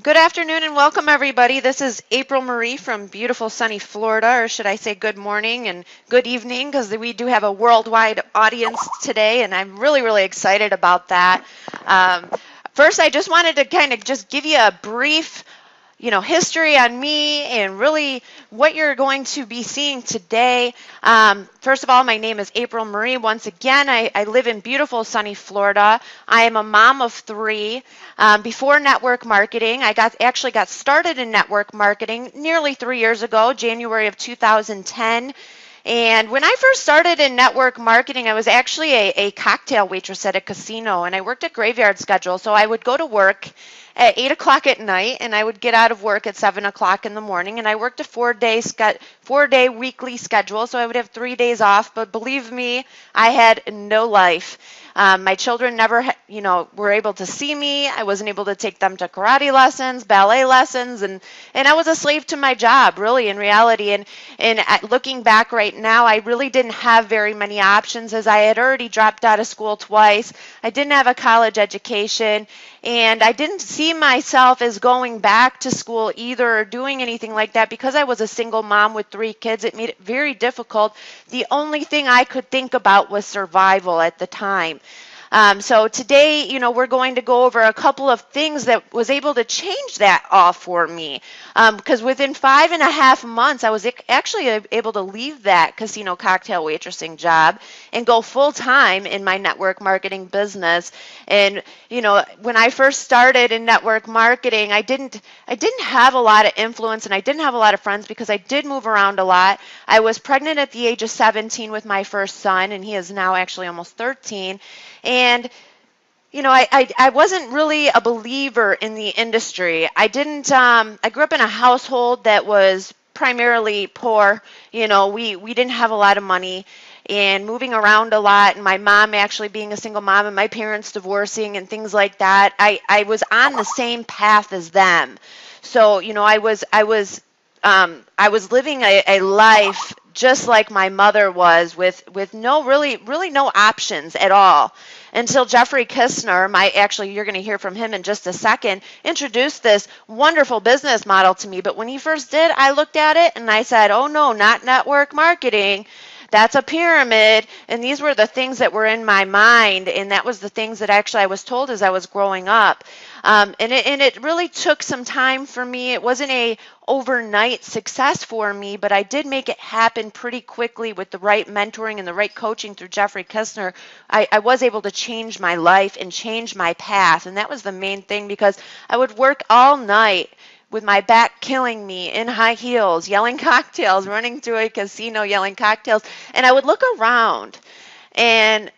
Good afternoon and welcome everybody. This is April Marie from beautiful sunny Florida, or should I say good morning and good evening, because we do have a worldwide audience today and I'm really excited about that. First, I just wanted to kind of just give you a brief history on me and really what you're going to be seeing today. First of all, my name is April Marie. Once again, I live in beautiful sunny Florida. I am a mom of three. Before network marketing, I actually got started in network marketing nearly 3 years ago, January of 2010. And when I first started in network marketing, I was actually a cocktail waitress at a casino, and I worked a graveyard schedule. So I would go to work at 8 o'clock at night, and I would get out of work at 7 o'clock in the morning, and I worked a four-day weekly schedule, so I would have 3 days off. But believe me, I had no life. My children never, were able to see me. I wasn't able to take them to karate lessons, ballet lessons, and I was a slave to my job, really, in reality. And looking back right now, I really didn't have very many options, as I had already dropped out of school twice. I didn't have a college education, and I didn't see myself as going back to school either or doing anything like that because I was a single mom with 3 kids. It made it very difficult. The only thing I could think about was survival at the time. So today, we're going to go over a couple of things that was able to change that all for me. Because within 5.5 months, I was actually able to leave that casino cocktail waitressing job and go full time in my network marketing business. And, when I first started in network marketing, I didn't have a lot of influence and I didn't have a lot of friends because I did move around a lot. I was pregnant at the age of 17 with my first son, and he is now actually almost 13. And I wasn't really a believer in the industry. I grew up in a household that was primarily poor. We didn't have a lot of money and moving around a lot, and my mom actually being a single mom and my parents divorcing and things like that. I was on the same path as them. So, I was living a life just like my mother was, with no really no options at all, until Jeffrey Kistner, you're going to hear from him in just a second, introduced this wonderful business model to me. But when he first did, I looked at it and I said, oh no, not network marketing. That's a pyramid. And these were the things that were in my mind, and that was the things that actually I was told as I was growing up. And it really took some time for me. It wasn't a overnight success for me, but I did make it happen pretty quickly with the right mentoring and the right coaching through Jeffrey Kistner. I was able to change my life and change my path, and that was the main thing, because I would work all night with my back killing me in high heels, yelling cocktails, running through a casino yelling cocktails, and I would look around. And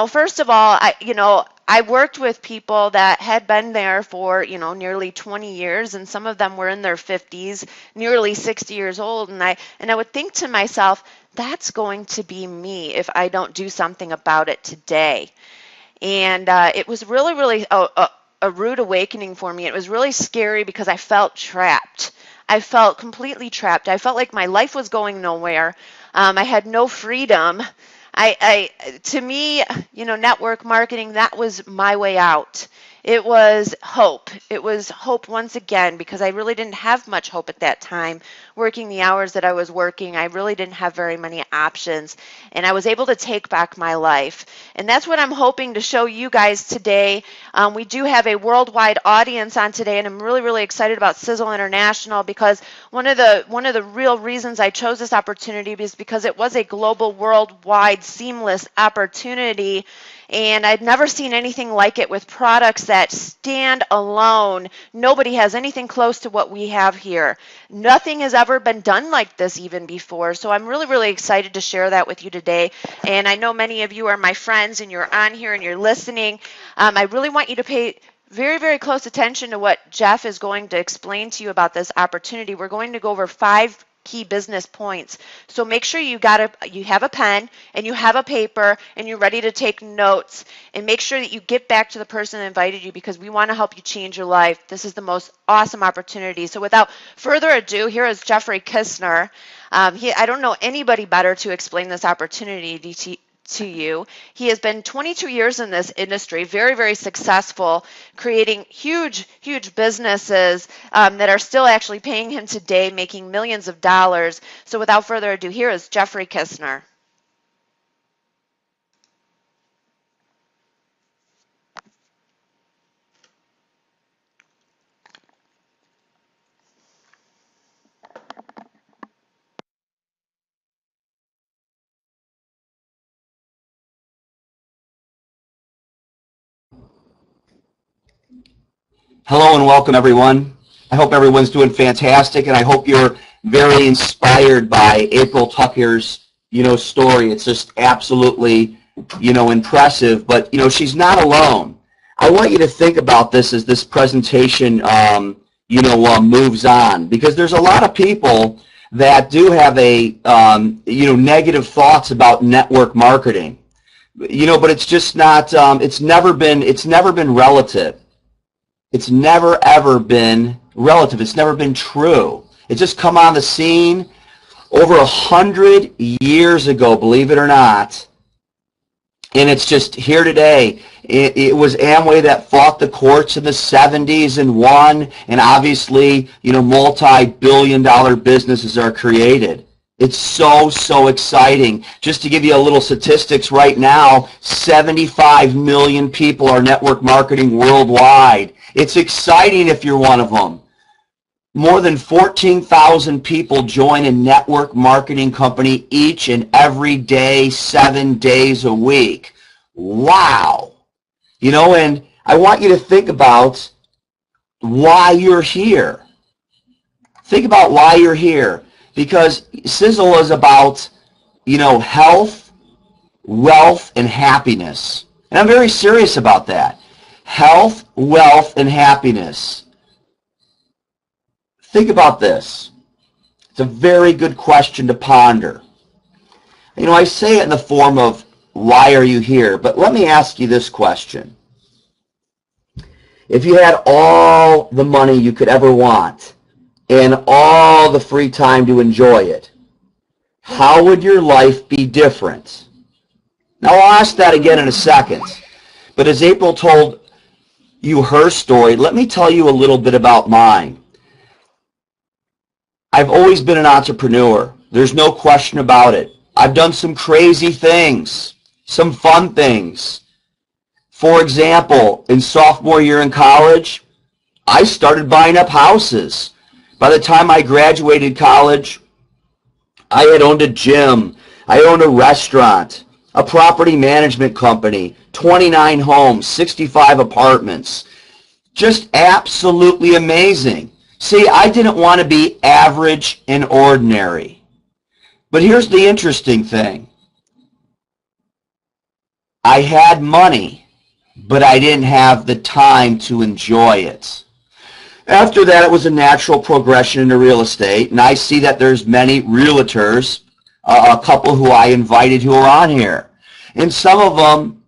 first of all, I worked with people that had been there for, nearly 20 years, and some of them were in their 50s, nearly 60 years old, and I would think to myself, that's going to be me if I don't do something about it today. And it was really a rude awakening for me. It was really scary because I felt trapped. I felt completely trapped. I felt like my life was going nowhere. I had no freedom. To me, network marketing, that was my way out. It was hope. It was hope once again, because I really didn't have much hope at that time. Working the hours that I was working, I really didn't have very many options, and I was able to take back my life. And that's what I'm hoping to show you guys today. We do have a worldwide audience on today, and I'm really excited about Sisel International, because one of the real reasons I chose this opportunity is because it was a global, worldwide, seamless opportunity. And I'd never seen anything like it, with products that stand alone. Nobody has anything close to what we have here. Nothing has ever been done like this even before. So I'm really excited to share that with you today. And I know many of you are my friends and you're on here and you're listening. I really want you to pay very close attention to what Jeff is going to explain to you about this opportunity. We're going to go over 5 key business points. So make sure you have a pen and you have a paper and you're ready to take notes, and make sure that you get back to the person that invited you, because we want to help you change your life. This is the most awesome opportunity. So without further ado, here is Jeffrey Kistner. I don't know anybody better to explain this opportunity to you. He has been 22 years in this industry, very, very successful, creating huge, huge businesses that are still actually paying him today, making millions of dollars. So without further ado, here is Jeffrey Kistner. Hello and welcome, everyone. I hope everyone's doing fantastic, and I hope you're very inspired by April Tucker's, story. It's just absolutely, impressive. But, she's not alone. I want you to think about this as this presentation, moves on, because there's a lot of people that do have a, negative thoughts about network marketing. But it's just not. It's never been relative. It's never, ever been relative. It's never been true. It's just come on the scene over 100 years ago, believe it or not, and it's just here today. It was Amway that fought the courts in the 70s and won, and obviously, multi-billion-dollar businesses are created. It's so exciting. Just to give you a little statistics right now, 75 million people are network marketing worldwide. It's exciting if you're one of them. More than 14,000 people join a network marketing company each and every day, 7 days a week. Wow. And I want you to think about why you're here. Think about why you're here. Because Sisel is about, health, wealth, and happiness. And I'm very serious about that. Health, wealth, and happiness. Think about this. It's a very good question to ponder. I say it in the form of, why are you here? But let me ask you this question. If you had all the money you could ever want, and all the free time to enjoy it, how would your life be different? Now, I'll ask that again in a second. But as April told you her story, let me tell you a little bit about mine. I've always been an entrepreneur. There's no question about it. I've done some crazy things, some fun things. For example, in sophomore year in college, I started buying up houses. By the time I graduated college, I had owned a gym, I owned a restaurant, a property management company, 29 homes, 65 apartments. Just absolutely amazing. See, I didn't want to be average and ordinary. But here's the interesting thing. I had money, but I didn't have the time to enjoy it. After that, it was a natural progression into real estate, and I see that there's many realtors, a couple who I invited who are on here. And some of them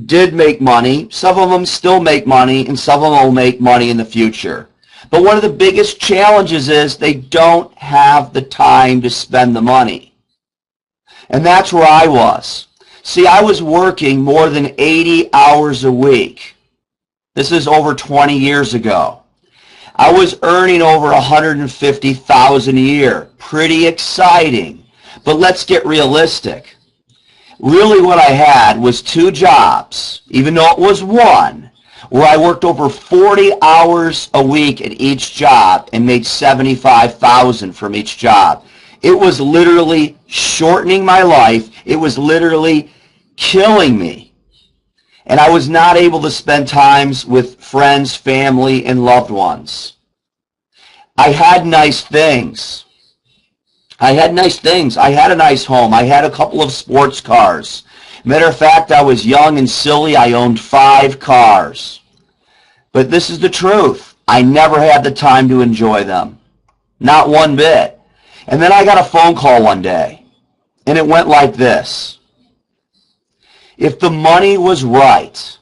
did make money, some of them still make money, and some of them will make money in the future. But one of the biggest challenges is they don't have the time to spend the money. And that's where I was. See, I was working more than 80 hours a week. This is over 20 years ago. I was earning over $150,000 a year. Pretty exciting. But let's get realistic. Really what I had was 2 jobs, even though it was one, where I worked over 40 hours a week at each job and made $75,000 from each job. It was literally shortening my life. It was literally killing me. And I was not able to spend times with friends, family, and loved ones. I had nice things. I had a nice home. I had a couple of sports cars. Matter of fact, I was young and silly. I owned 5 cars. But this is the truth. I never had the time to enjoy them. Not one bit. And then I got a phone call one day, and it went like this. If the money was right,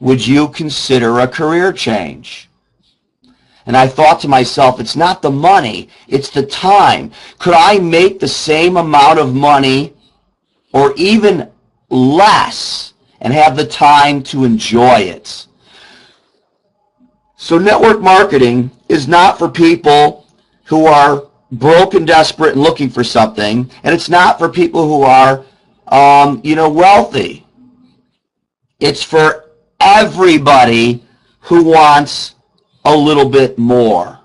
would you consider a career change? And I thought to myself, it's not the money, it's the time. Could I make the same amount of money or even less and have the time to enjoy it. So network marketing is not for people who are broke and desperate and looking for something, and it's not for people who are, wealthy. It's for everybody who wants a little bit more.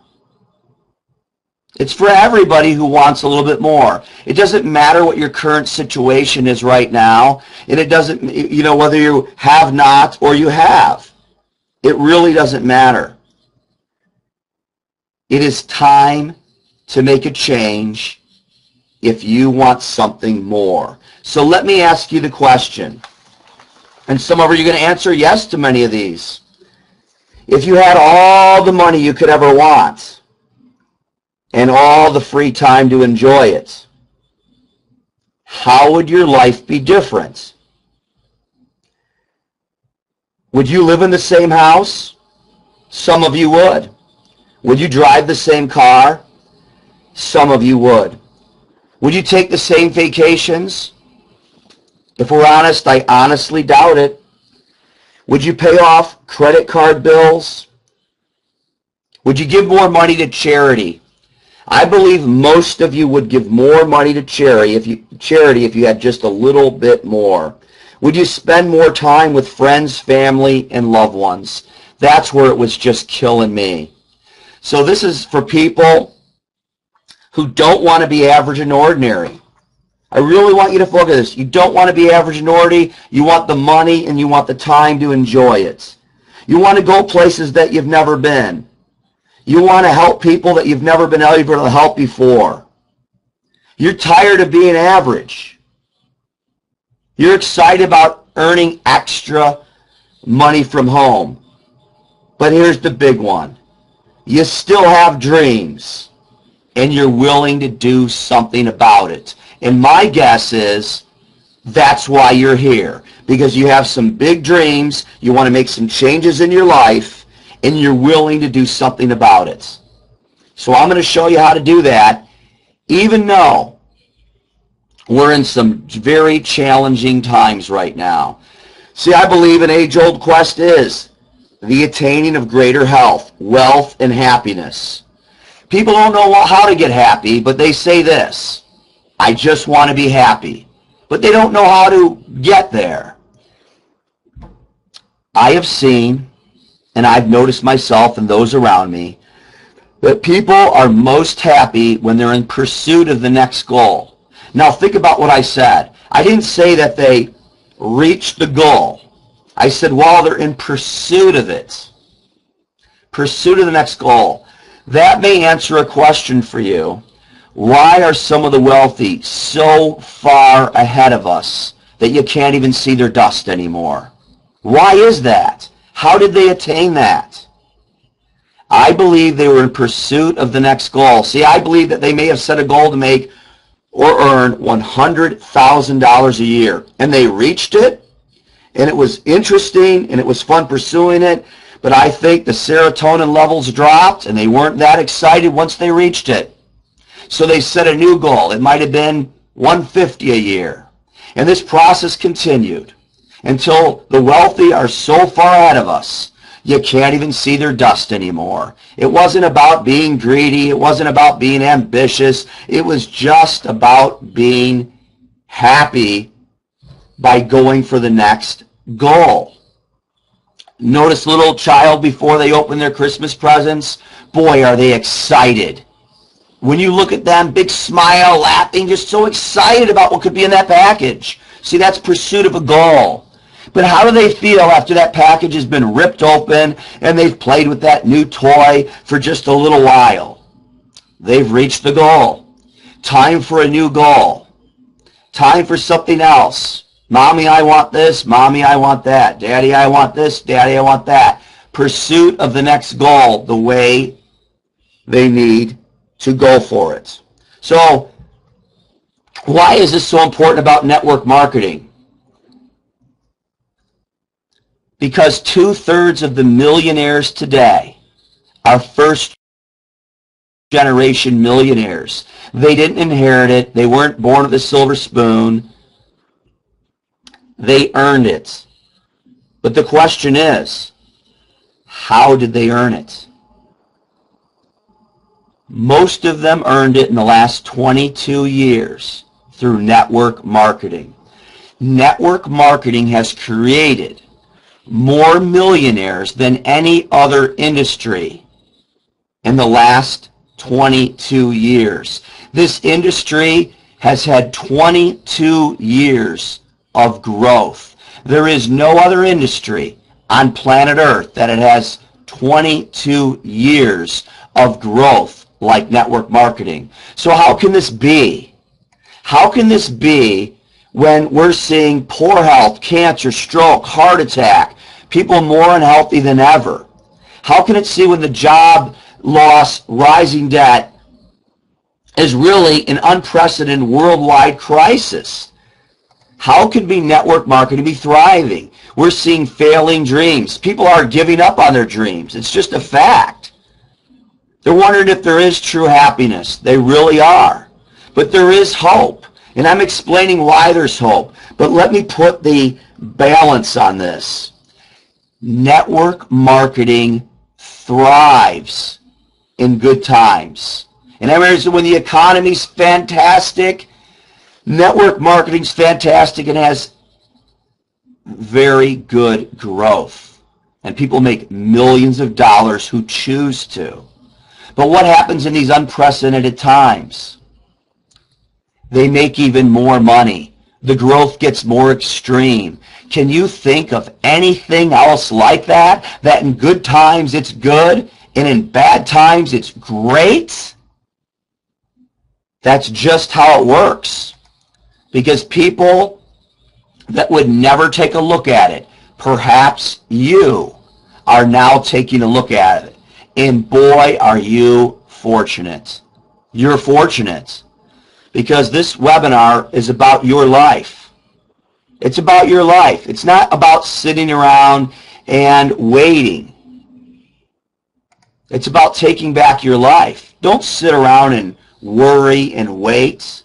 It's for everybody who wants a little bit more. It doesn't matter what your current situation is right now, and it doesn't, whether you have not or you have. It really doesn't matter. It is time to make a change if you want something more. So let me ask you the question, and some of you are going to answer yes to many of these. If you had all the money you could ever want and all the free time to enjoy it, how would your life be different? Would you live in the same house? Some of you would. Would you drive the same car? Some of you would. Would you take the same vacations? If we're honest, I honestly doubt it. Would you pay off credit card bills? Would you give more money to charity? I believe most of you would give more money to charity if you had just a little bit more. Would you spend more time with friends, family, and loved ones? That's where it was just killing me. So this is for people who don't want to be average and ordinary. I really want you to focus on this. You don't want to be average and ordinary. You want the money and you want the time to enjoy it. You want to go places that you've never been. You want to help people that you've never been able to help before. You're tired of being average. You're excited about earning extra money from home. But here's the big one. You still have dreams, and you're willing to do something about it. And my guess is that's why you're here, because you have some big dreams, you want to make some changes in your life, and you're willing to do something about it. So I'm going to show you how to do that, even though we're in some very challenging times right now. See, I believe an age-old quest is the attaining of greater health, wealth, and happiness. People don't know how to get happy, but they say this: I just want to be happy. But they don't know how to get there. I have seen, and I've noticed myself and those around me, that people are most happy when they're in pursuit of the next goal. Now think about what I said. I didn't say that they reached the goal. I said while they're in pursuit of it. Pursuit of the next goal. That may answer a question for you. Why are some of the wealthy so far ahead of us that you can't even see their dust anymore? Why is that? How did they attain that? I believe they were in pursuit of the next goal. See, I believe that they may have set a goal to make or earn $100,000 a year, and they reached it, and it was interesting, and it was fun pursuing it, but I think the serotonin levels dropped, and they weren't that excited once they reached it. So they set a new goal. It might have been $150 a year. And this process continued until the wealthy are so far ahead of us, you can't even see their dust anymore. It wasn't about being greedy. It wasn't about being ambitious. It was just about being happy by going for the next goal. Notice a little child before they open their Christmas presents. Boy, are they excited. When you look at them, big smile, laughing, just so excited about what could be in that package. See, that's pursuit of a goal. But how do they feel after that package has been ripped open and they've played with that new toy for just a little while? They've reached the goal. Time for a new goal. Time for something else. Mommy, I want this. Mommy, I want that. Daddy, I want this. Daddy, I want that. Pursuit of the next goal the way they need to go for it. So why is this so important about network marketing? Because 2/3 of the millionaires today are first generation millionaires. They didn't inherit it. They weren't born with a silver spoon. They earned it. But the question is, how did they earn it? Most of them earned it in the last 22 years through network marketing. Network marketing has created more millionaires than any other industry in the last 22 years. This industry has had 22 years of growth. There is no other industry on planet Earth that it has 22 years of growth like network marketing. So how can this be? How can this be when we're seeing poor health, cancer, stroke, heart attack, people more unhealthy than ever? How can it see when the job loss, rising debt is really an unprecedented worldwide crisis? How can network marketing be thriving? We're seeing failing dreams. People are giving up on their dreams. It's just a fact. They're wondering if there is true happiness. They really are. But there is hope. And I'm explaining why there's hope. But let me put the balance on this. Network marketing thrives in good times. In areas when the economy's fantastic, network marketing's fantastic and has very good growth. And people make millions of dollars who choose to. But what happens in these unprecedented times? They make even more money. The growth gets more extreme. Can you think of anything else like that? That in good times it's good and in bad times it's great? That's just how it works. Because people that would never take a look at it, perhaps you are now taking a look at it. And boy, are you fortunate. You're fortunate. Because this webinar is about your life. It's about your life. It's not about sitting around and waiting. It's about taking back your life. Don't sit around and worry and wait.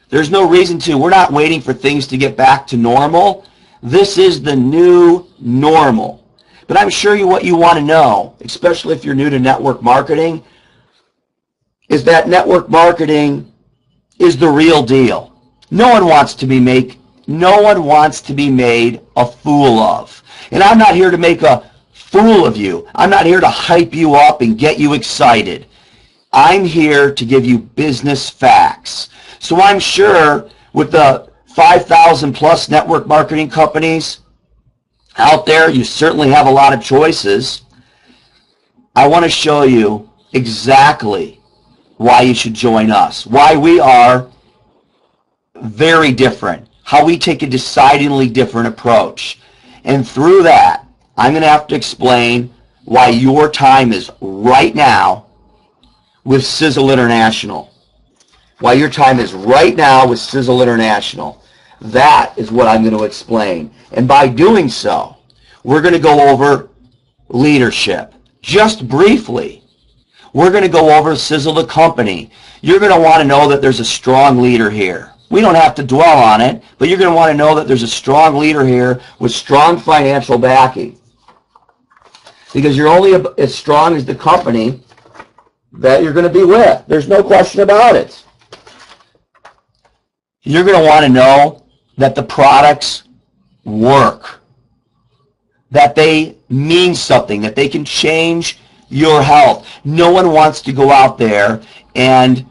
There's no reason to. We're not waiting for things to get back to normal. This is the new normal. But I'm sure what you want to know, especially if you're new to network marketing, is that network marketing is the real deal. No one wants to be made a fool of. And I'm not here to make a fool of you. I'm not here to hype you up and get you excited. I'm here to give you business facts. So I'm sure with the 5,000 plus network marketing companies out there, you certainly have a lot of choices. I want to show you exactly why you should join us, why we are very different, how we take a decidedly different approach. And through that, I'm going to have to explain why your time is right now with Sisel International. Why your time is right now with Sisel International. That is what I'm going to explain. And by doing so, we're going to go over leadership. Just briefly, we're going to go over Sisel the company. You're going to want to know that there's a strong leader here. We don't have to dwell on it, but you're going to want to know that there's a strong leader here with strong financial backing. Because you're only as strong as the company that you're going to be with. There's no question about it. You're going to want to know that the products work, that they mean something, that they can change your health. No one wants to go out there and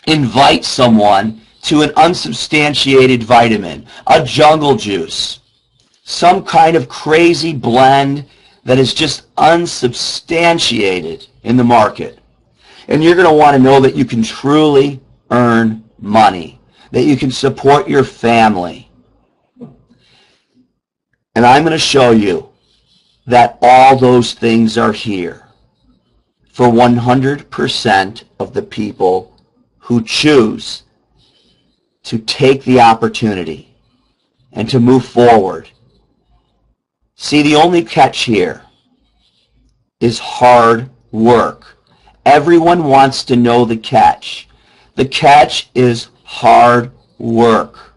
invite someone to an unsubstantiated vitamin, a jungle juice, some kind of crazy blend that is just unsubstantiated in the market. And you're going to want to know that you can truly earn money, that you can support your family. And I'm going to show you that all those things are here for 100% of the people who choose to take the opportunity and to move forward. See, the only catch here is hard work. Everyone wants to know the catch. The catch is hard work.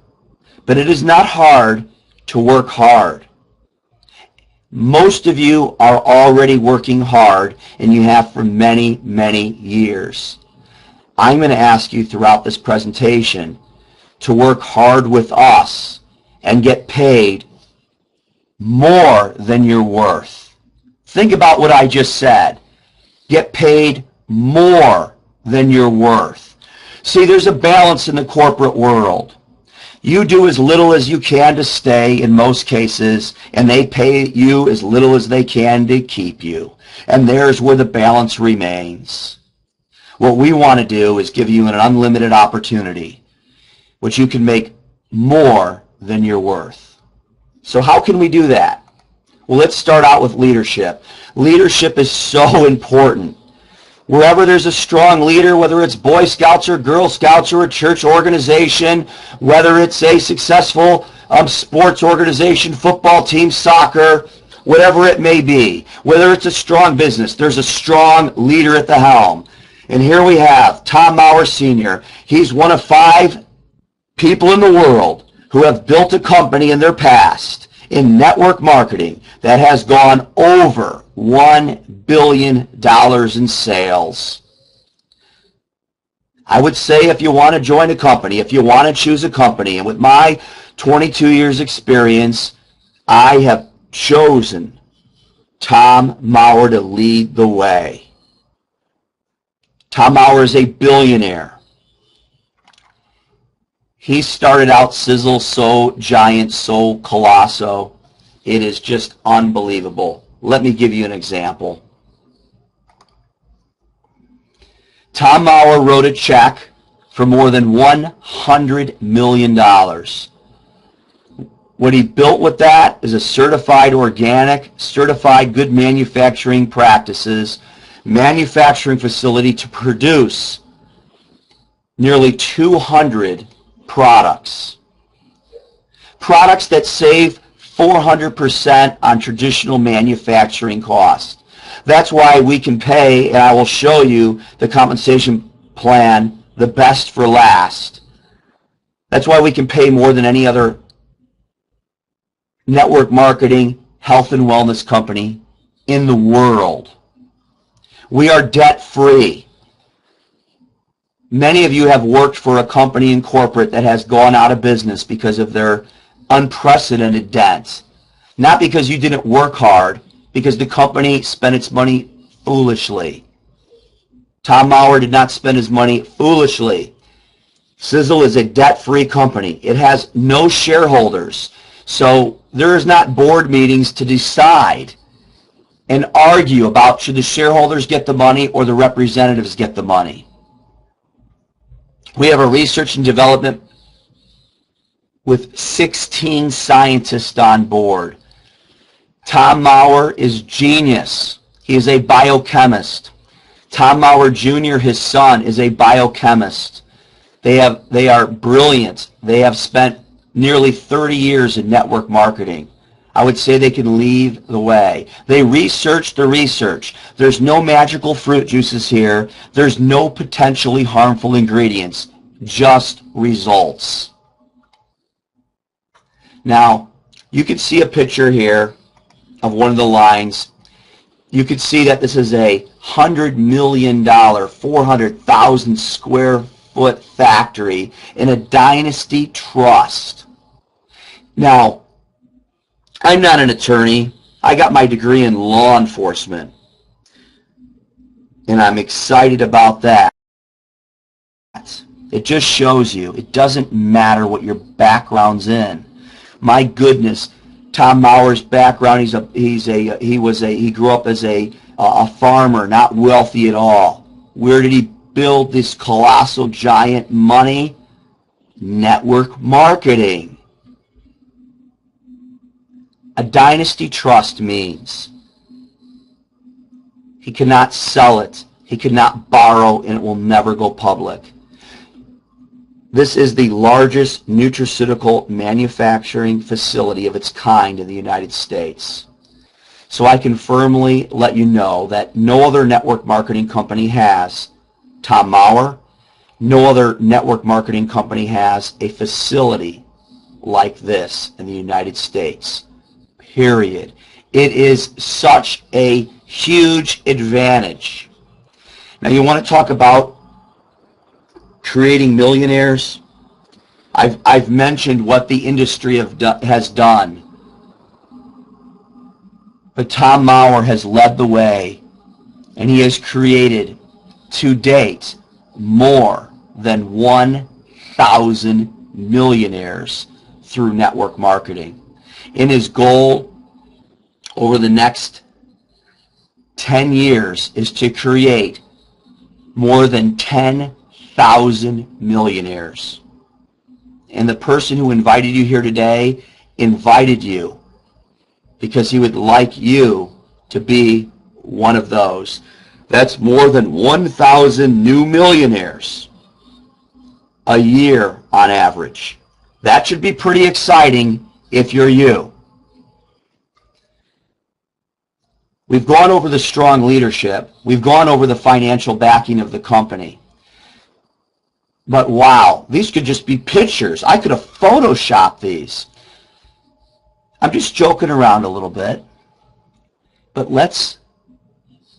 But it is not hard to work hard. Most of you are already working hard, and you have for many, many years. I'm going to ask you throughout this presentation to work hard with us and get paid more than you're worth. Think about what I just said. Get paid more than you're worth. See, there's a balance in the corporate world. You do as little as you can to stay in most cases, and they pay you as little as they can to keep you. And there's where the balance remains. What we want to do is give you an unlimited opportunity, which you can make more than you're worth. So how can we do that? Well, let's start out with leadership. Leadership is so important. Wherever there's a strong leader, whether it's Boy Scouts or Girl Scouts or a church organization, whether it's a successful sports organization, football team, soccer, whatever it may be, whether it's a strong business, there's a strong leader at the helm. And here we have Tom Maurer Sr. He's one of 5 people in the world who have built a company in their past in network marketing that has gone over $1 billion in sales. I would say if you want to join a company, if you want to choose a company, and with my 22 years experience, I have chosen Tom Maurer to lead the way. Tom Maurer is a billionaire. He started out Sisel so giant, so colossal. It is just unbelievable. Let me give you an example. Tom Maurer wrote a check for more than $100 million. What he built with that is a certified organic, certified good manufacturing practices, manufacturing facility to produce nearly 200 products. Products that save 400% on traditional manufacturing costs. That's why we can pay, and I will show you the compensation plan, the best for last. That's why we can pay more than any other network marketing, health and wellness company in the world. We are debt-free. Many of you have worked for a company in corporate that has gone out of business because of their unprecedented debts. Not because you didn't work hard, because the company spent its money foolishly. Tom Maurer did not spend his money foolishly. Sisel is a debt-free company. It has no shareholders. So there is not board meetings to decide and argue about should the shareholders get the money or the representatives get the money. We have a research and development with 16 scientists on board. Tom Maurer is genius. He is a biochemist. Tom Maurer Jr., his son, is a biochemist. They are brilliant. They have spent nearly 30 years in network marketing. I would say they can lead the way. They research the research. There's no magical fruit juices here. There's no potentially harmful ingredients, just results. Now, you can see a picture here of one of the lines. You can see that this is a $100 million, 400,000 square foot factory in a dynasty trust. Now, I'm not an attorney. I got my degree in law enforcement, and I'm excited about that. It just shows you it doesn't matter what your background's in. My goodness, Tom Maurer's background, he grew up as a farmer, not wealthy at all. Where did he build this colossal giant money? Network marketing. A dynasty trust means he cannot sell it, he cannot borrow, and it will never go public. This is the largest nutraceutical manufacturing facility of its kind in the United States. So I can firmly let you know that no other network marketing company has Tom Maurer. No other network marketing company has a facility like this in the United States. Period. It is such a huge advantage. Now you want to talk about creating millionaires? I've mentioned what the industry has done. But Tom Maurer has led the way, and he has created, to date, more than 1,000 millionaires through network marketing. And his goal over the next 10 years is to create more than 10,000 millionaires. And the person who invited you here today invited you because he would like you to be one of those. That's more than 1,000 new millionaires a year on average. That should be pretty exciting if you're you. We've gone over the strong leadership. We've gone over the financial backing of the company. But wow, these could just be pictures. I could have photoshopped these. I'm just joking around a little bit. But let's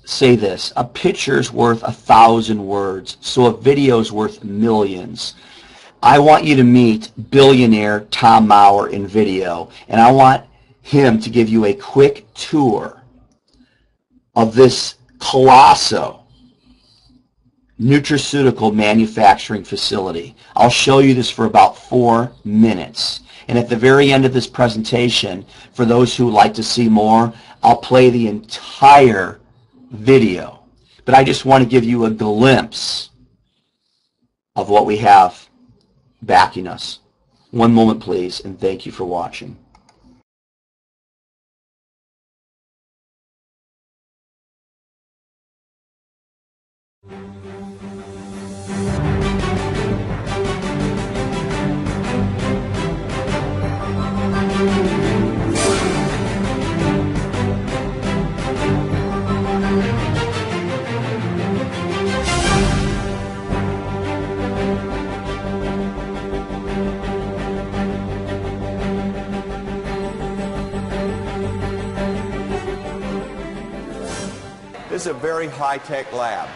say this. A picture's worth 1,000 words, so a video's worth millions. I want you to meet billionaire Tom Maurer in video, and I want him to give you a quick tour of this colossal nutraceutical manufacturing facility. I'll show you this for about 4 minutes. And at the very end of this presentation, for those who like to see more, I'll play the entire video. But I just want to give you a glimpse of what we have backing us. One moment, please, and thank you for watching. This is a very high-tech lab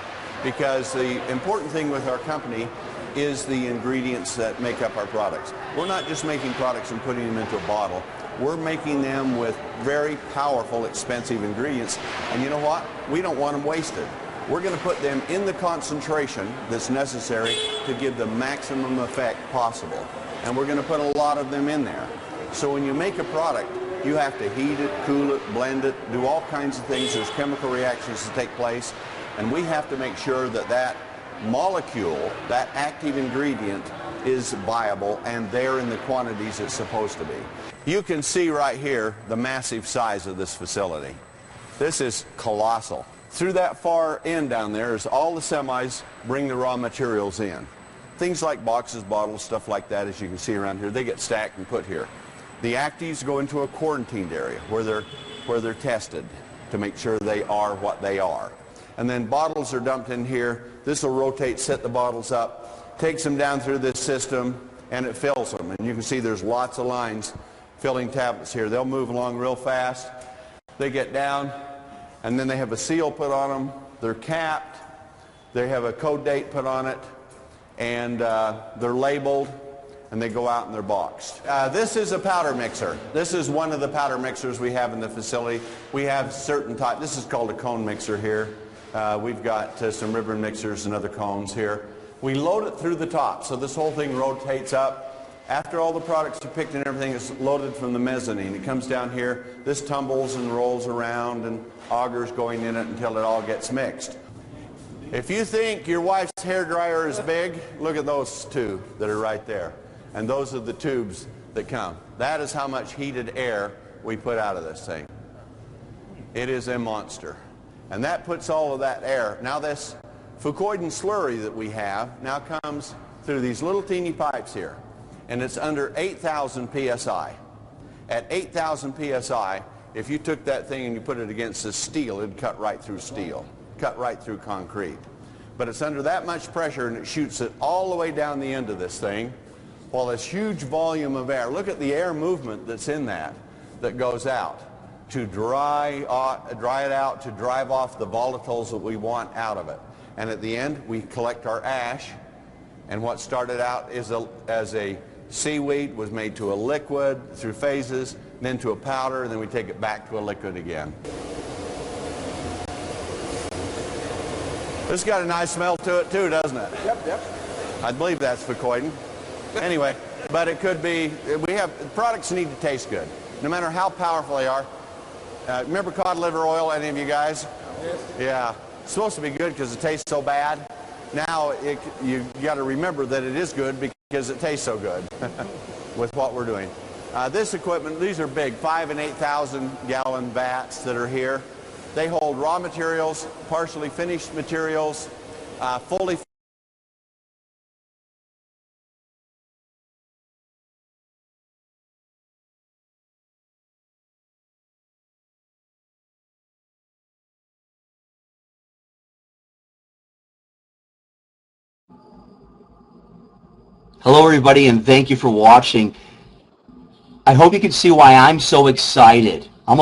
because the important thing with our company is the ingredients that make up our products. We're not just making products and putting them into a bottle. We're making them with very powerful, expensive ingredients. And you know what? We don't want them wasted. We're going to put them in the concentration that's necessary to give the maximum effect possible. And we're going to put a lot of them in there. So when you make a product, you have to heat it, cool it, blend it, do all kinds of things. There's chemical reactions that take place. And we have to make sure that that molecule, that active ingredient, is viable and there in the quantities it's supposed to be. You can see right here the massive size of this facility. This is colossal. Through that far end down there is all the semis bring the raw materials in. Things like boxes, bottles, stuff like that, as you can see around here, they get stacked and put here. The actives go into a quarantined area where they're tested to make sure they are what they are. And then bottles are dumped in here. This will rotate, set the bottles up, takes them down through this system, and it fills them. And you can see there's lots of lines filling tablets here. They'll move along real fast. They get down, and then they have a seal put on them. They're capped. They have a code date put on it, and they're labeled, and they go out and they're boxed. This is a powder mixer. This is one of the powder mixers we have in the facility. We have certain types. This is called a cone mixer here. We've got some ribbon mixers and other cones here. We load it through the top, so this whole thing rotates up. After all the products are picked and everything is loaded from the mezzanine, it comes down here. This tumbles and rolls around and augers going in it until it all gets mixed. If you think your wife's hairdryer is big, look at those two that are right there. And those are the tubes that come. That is how much heated air we put out of this thing. It is a monster. And that puts all of that air. Now this fucoidin slurry that we have now comes through these little teeny pipes here. And it's under 8,000 psi. At 8,000 psi, if you took that thing and you put it against the steel, it'd cut right through steel, cut right through concrete. But it's under that much pressure and it shoots it all the way down the end of this thing. Well, this huge volume of air, look at the air movement that's in that goes out to dry it out, to drive off the volatiles that we want out of it. And at the end, we collect our ash, and what started out as a seaweed was made to a liquid through phases, then to a powder, and then we take it back to a liquid again. This got a nice smell to it too, doesn't it? Yep. I believe that's Fucoidan. Anyway, but it could be, products need to taste good, no matter how powerful they are. Remember cod liver oil, any of you guys? Yes. Yeah. It's supposed to be good because it tastes so bad. Now, you got to remember that it is good because it tastes so good with what we're doing. This equipment, these are big, 5,000 and 8,000 gallon vats that are here. They hold raw materials, partially finished materials, fully. Hello everybody, and thank you for watching. I hope you can see why I'm so excited. I'm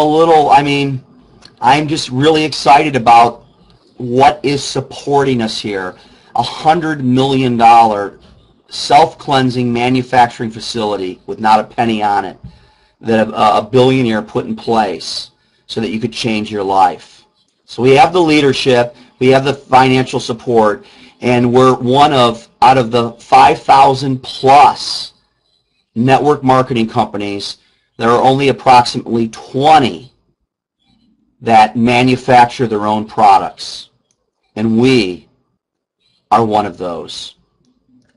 just really excited about what is supporting us here. $100 million self-cleansing manufacturing facility with not a penny on it that a billionaire put in place so that you could change your life. So we have the leadership, we have the financial support, and we're one of, out of the 5,000 plus network marketing companies, there are only approximately 20 that manufacture their own products. And we are one of those.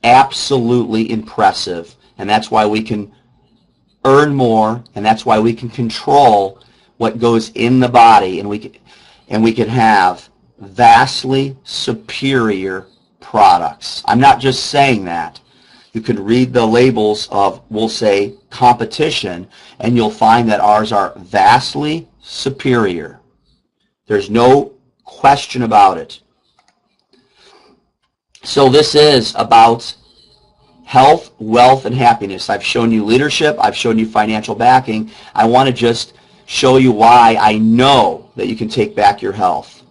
Absolutely impressive. And that's why we can earn more, and that's why we can control what goes in the body, and we can have vastly superior products. I'm not just saying that. You can read the labels of, we'll say, competition, and you'll find that ours are vastly superior. There's no question about it. So this is about health, wealth, and happiness. I've shown you leadership. I've shown you financial backing. I want to just show you why I know that you can take back your health.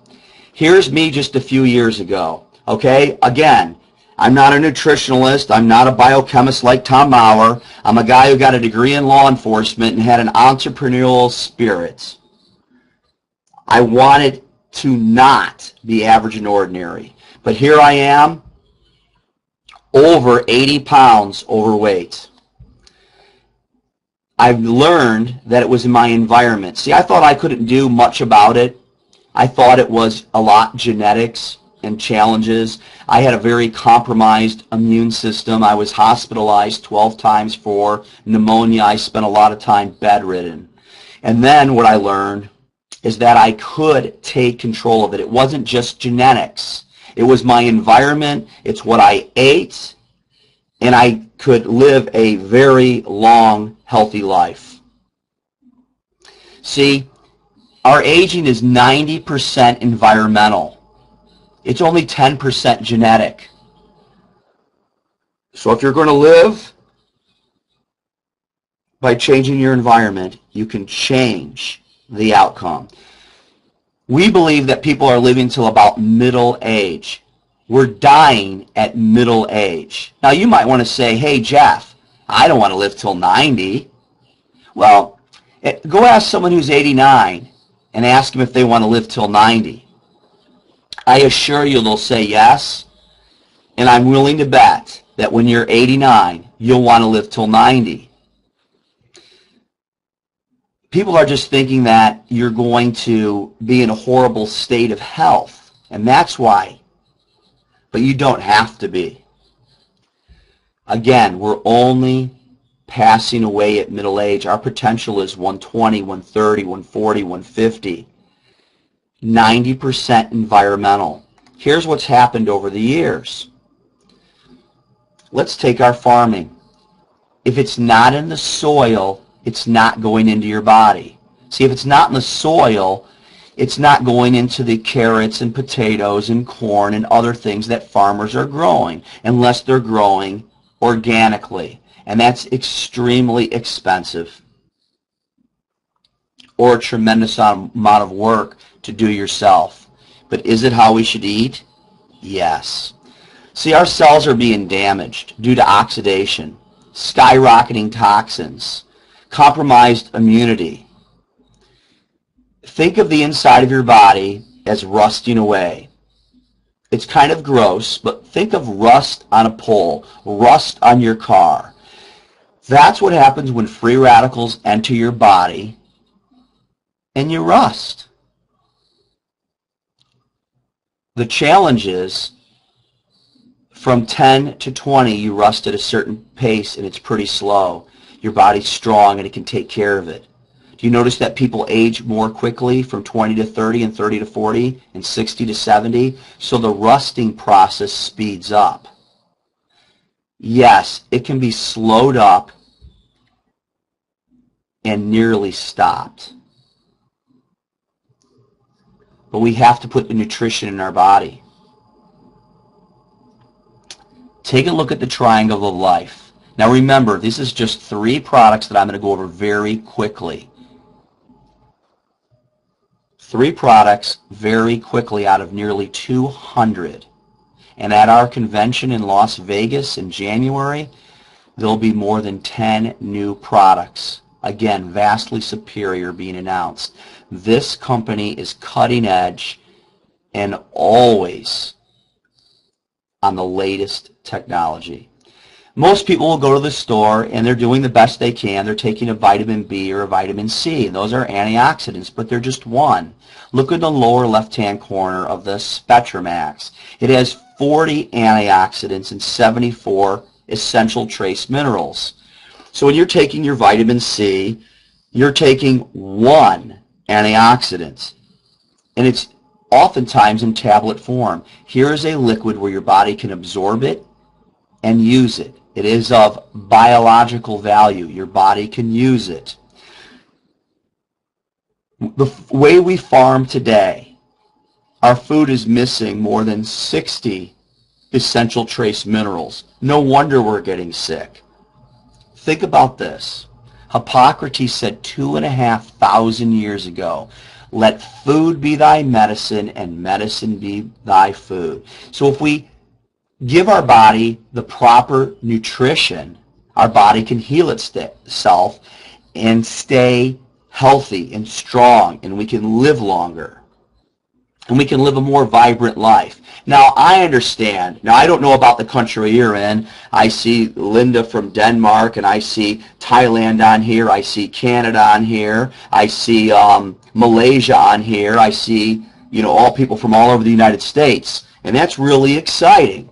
Here's me just a few years ago. Okay, again, I'm not a nutritionalist. I'm not a biochemist like Tom Maurer. I'm a guy who got a degree in law enforcement and had an entrepreneurial spirit. I wanted to not be average and ordinary. But here I am, over 80 pounds overweight. I've learned that it was in my environment. See, I thought I couldn't do much about it. I thought it was a lot genetics and challenges. I had a very compromised immune system. I was hospitalized 12 times for pneumonia. I spent a lot of time bedridden. And then what I learned is that I could take control of it. It wasn't just genetics. It was my environment. It's what I ate. And I could live a very long, healthy life. See, our aging is 90% environmental. It's only 10% genetic. So if you're going to live by changing your environment, you can change the outcome. We believe that people are living till about middle age. We're dying at middle age. Now you might want to say, hey Jeff, I don't want to live till 90. Well, go ask someone who's 89 and ask them if they want to live till 90. I assure you they'll say yes, and I'm willing to bet that when you're 89, you'll want to live till 90. People are just thinking that you're going to be in a horrible state of health, and that's why. But you don't have to be. Again, we're only passing away at middle age. Our potential is 120, 130, 140, 150. 90% environmental. Here's what's happened over the years. Let's take our farming. If it's not in the soil, it's not going into your body. See, if it's not in the soil, it's not going into the carrots and potatoes and corn and other things that farmers are growing, unless they're growing organically. and that's extremely expensive or a tremendous amount of work to do yourself. But is it how we should eat? Yes. See, our cells are being damaged due to oxidation, skyrocketing toxins, compromised immunity. Think of the inside of your body as rusting away. It's kind of gross, but think of rust on a pole, rust on your car. That's what happens when free radicals enter your body and you rust. The challenge is from 10 to 20, you rust at a certain pace and it's pretty slow. Your body's strong and it can take care of it. Do you notice that people age more quickly from 20 to 30 and 30 to 40 and 60 to 70? So the rusting process speeds up. Yes, it can be slowed up and nearly stopped. But we have to put the nutrition in our body. Take a look at the triangle of life. Now remember, this is just 3 products that I'm going to go over very quickly. 3 products very quickly out of nearly 200. And at our convention in Las Vegas in January, there'll be more than 10 new products. Again, vastly superior being announced. This company is cutting edge and always on the latest technology. Most people will go to the store and they're doing the best they can. They're taking a vitamin B or a vitamin C, and those are antioxidants, but they're just one. Look in the lower left-hand corner of the Spectramax. It has 40 antioxidants and 74 essential trace minerals. So when you're taking your vitamin C, you're taking one antioxidant, and it's oftentimes in tablet form. Here is a liquid where your body can absorb it and use it. It is of biological value. Your body can use it. The way we farm today, our food is missing more than 60 essential trace minerals. No wonder we're getting sick. Think about this. Hippocrates said 2,500 years ago, let food be thy medicine and medicine be thy food. So if we give our body the proper nutrition, our body can heal itself and stay healthy and strong, and we can live longer. And we can live a more vibrant life. Now, I understand. Now, I don't know about the country you're in. I see Linda from Denmark, and I see Thailand on here. I see Canada on here. I see Malaysia on here. I see, all people from all over the United States. And that's really exciting.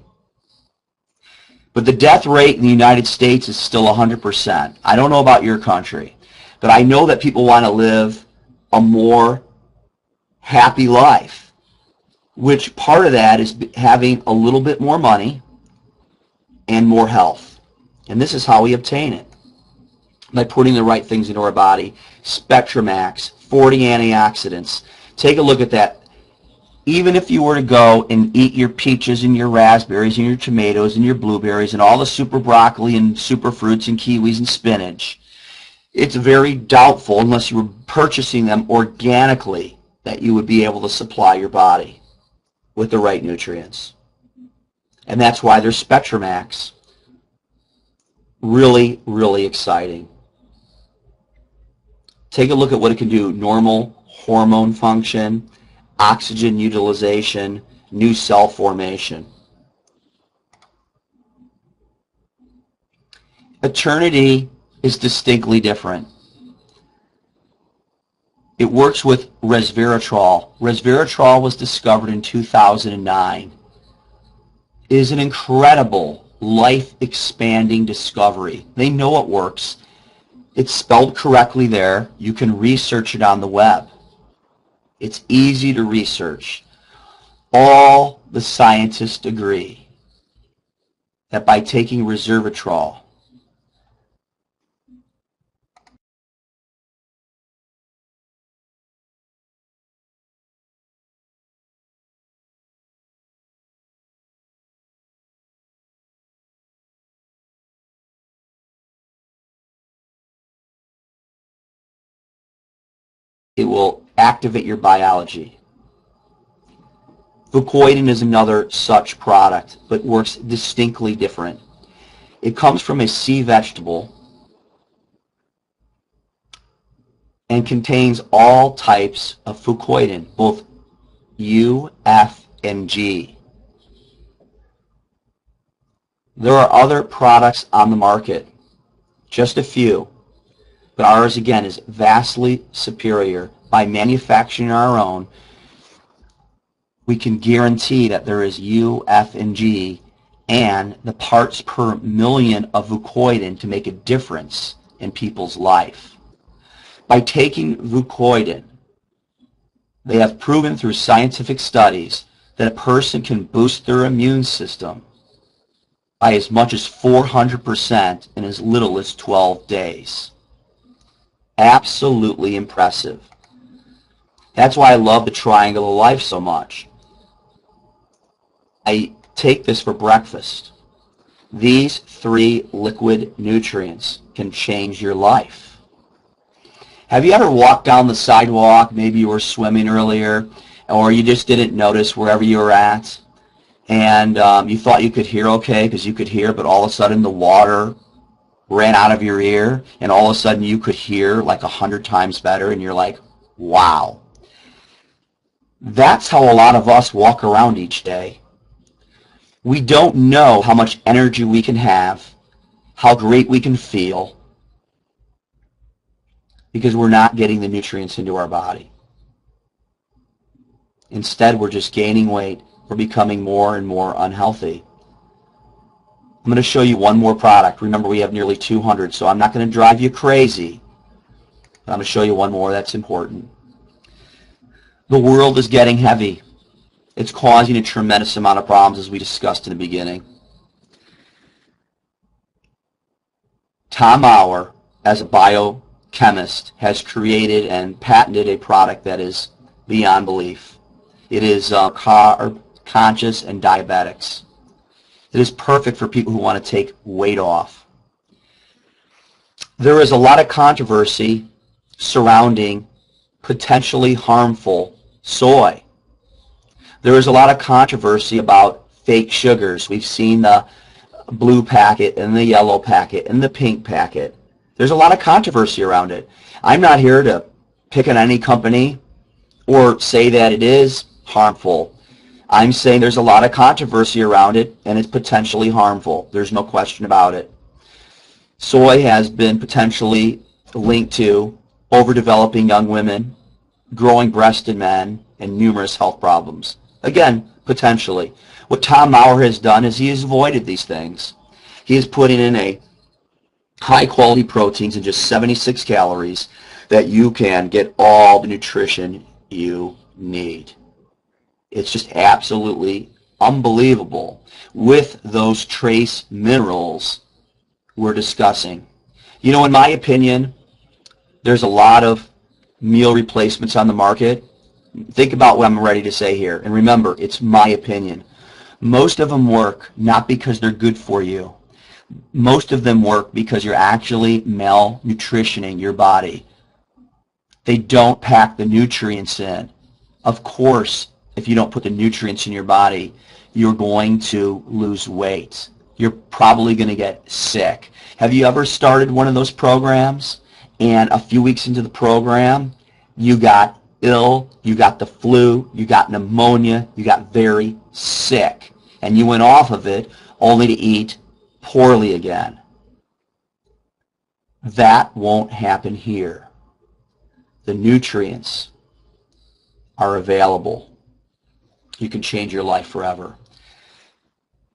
But the death rate in the United States is still 100%. I don't know about your country, but I know that people want to live a more happy life, which part of that is having a little bit more money and more health. And this is how we obtain it, by putting the right things into our body. Spectramax, 40 antioxidants. Take a look at that. Even if you were to go and eat your peaches and your raspberries and your tomatoes and your blueberries and all the super broccoli and super fruits and kiwis and spinach, it's very doubtful, unless you were purchasing them organically, that you would be able to supply your body with the right nutrients. And that's why there's Spectramax. Really, really exciting. Take a look at what it can do. Normal hormone function, oxygen utilization, new cell formation. Eternity is distinctly different. It works with resveratrol. Resveratrol was discovered in 2009. It is an incredible, life-expanding discovery. They know it works. It's spelled correctly there. You can research it on the web. It's easy to research. All the scientists agree that by taking resveratrol, It will activate your biology. Fucoidan is another such product, but works distinctly different. It comes from a sea vegetable and contains all types of fucoidan, both U, F, and G. There are other products on the market, just a few, but ours again is vastly superior. By manufacturing our own, we can guarantee that there is U, F, and G and the parts per million of fucoidan to make a difference in people's life. By taking fucoidan, they have proven through scientific studies that a person can boost their immune system by as much as 400% in as little as 12 days. Absolutely impressive. That's why I love the Triangle of Life so much. I take this for breakfast. These 3 liquid nutrients can change your life. Have you ever walked down the sidewalk, maybe you were swimming earlier, or you just didn't notice wherever you were at, and you thought you could hear okay because you could hear, but all of a sudden the water ran out of your ear, and all of a sudden you could hear like 100 times better, and you're like, wow. That's how a lot of us walk around each day. We don't know how much energy we can have, how great we can feel, because we're not getting the nutrients into our body. Instead, we're just gaining weight. We're becoming more and more unhealthy. I'm going to show you one more product. Remember, we have nearly 200, so I'm not going to drive you crazy. I'm going to show you one more that's important. The world is getting heavy. It's causing a tremendous amount of problems, as we discussed in the beginning. Tom Maurer, as a biochemist, has created and patented a product that is beyond belief. It is carb conscious and diabetics. It is perfect for people who want to take weight off. There is a lot of controversy surrounding potentially harmful soy. There is a lot of controversy about fake sugars. We've seen the blue packet and the yellow packet and the pink packet. There's a lot of controversy around it. I'm not here to pick on any company or say that it is harmful. I'm saying there's a lot of controversy around it, and it's potentially harmful. There's no question about it. Soy has been potentially linked to overdeveloping young women, growing breasts in men, and numerous health problems. Again, potentially. What Tom Maurer has done is he has avoided these things. He is putting in a high-quality proteins and just 76 calories that you can get all the nutrition you need. It's just absolutely unbelievable with those trace minerals we're discussing. You know, in my opinion, there's a lot of meal replacements on the market. Think about what I'm ready to say here. And remember, it's my opinion. Most of them work not because they're good for you. Most of them work because you're actually malnutritioning your body. They don't pack the nutrients in. Of course, if you don't put the nutrients in your body, you're going to lose weight. You're probably going to get sick. Have you ever started one of those programs and a few weeks into the program, you got ill, you got the flu, you got pneumonia, you got very sick, and you went off of it only to eat poorly again? That won't happen here. The nutrients are available. You can change your life forever.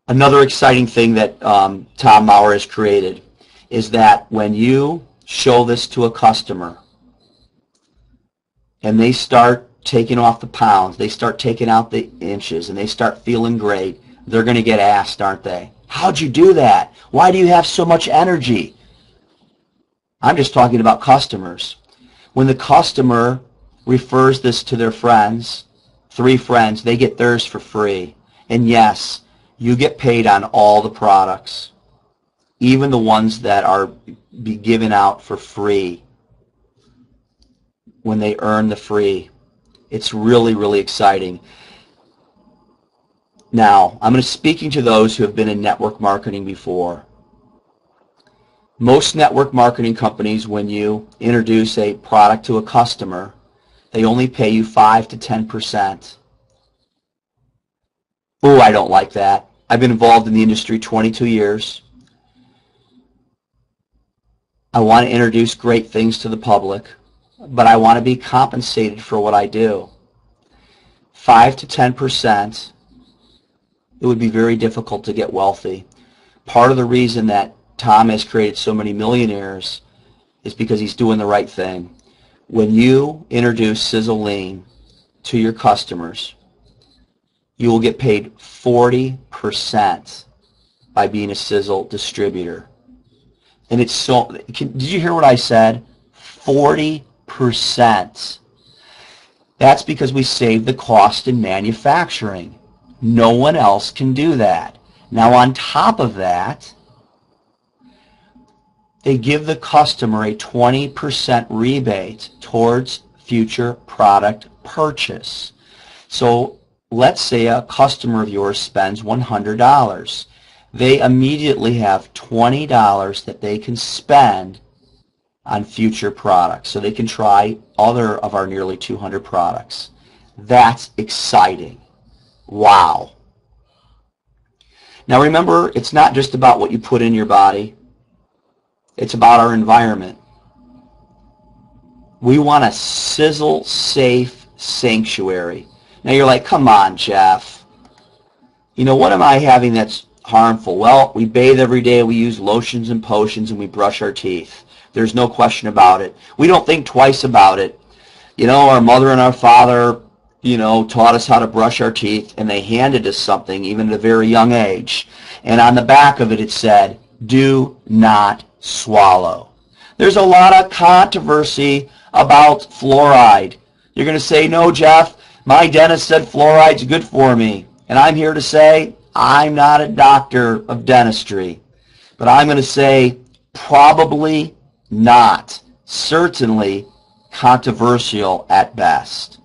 Another exciting thing that Tom Maurer has created is that when you show this to a customer and they start taking off the pounds, they start taking out the inches, and they start feeling great, they're going to get asked, aren't they? How'd you do that? Why do you have so much energy? I'm just talking about customers. When the customer refers this to their friends, 3 friends, they get theirs for free. And yes, you get paid on all the products, even the ones that are be given out for free. when they earn the free. It's really, really exciting. Now, I'm going to speaking to those who have been in network marketing before. Most network marketing companies, when you introduce a product to a customer, they only pay you 5 to 10%. Oh, I don't like that. I've been involved in the industry 22 years. I want to introduce great things to the public, but I want to be compensated for what I do. 5 to 10%, it would be very difficult to get wealthy. Part of the reason that Tom has created so many millionaires is because he's doing the right thing. When you introduce Sisel Lean to your customers, you will get paid 40% by being a Sisel distributor. And it's so, did you hear what I said? 40%. That's because we save the cost in manufacturing. No one else can do that. Now on top of that, they give the customer a 20% rebate towards future product purchase. So let's say a customer of yours spends $100. They immediately have $20 that they can spend on future products. So they can try other of our nearly 200 products. That's exciting. Wow. Now remember, it's not just about what you put in your body. It's about our environment. We want a Sisel-safe sanctuary. Now you're like, come on, Jeff. You know, what am I having that's harmful? Well, we bathe every day, we use lotions and potions, and we brush our teeth. There's no question about it. We don't think twice about it. You know, our mother and our father, you know, taught us how to brush our teeth, and they handed us something even at a very young age. And on the back of it, it said, do not swallow. There's a lot of controversy about fluoride. You're going to say, no, Jeff, my dentist said fluoride's good for me. And I'm here to say, I'm not a doctor of dentistry. But I'm going to say, probably not. Certainly controversial at best.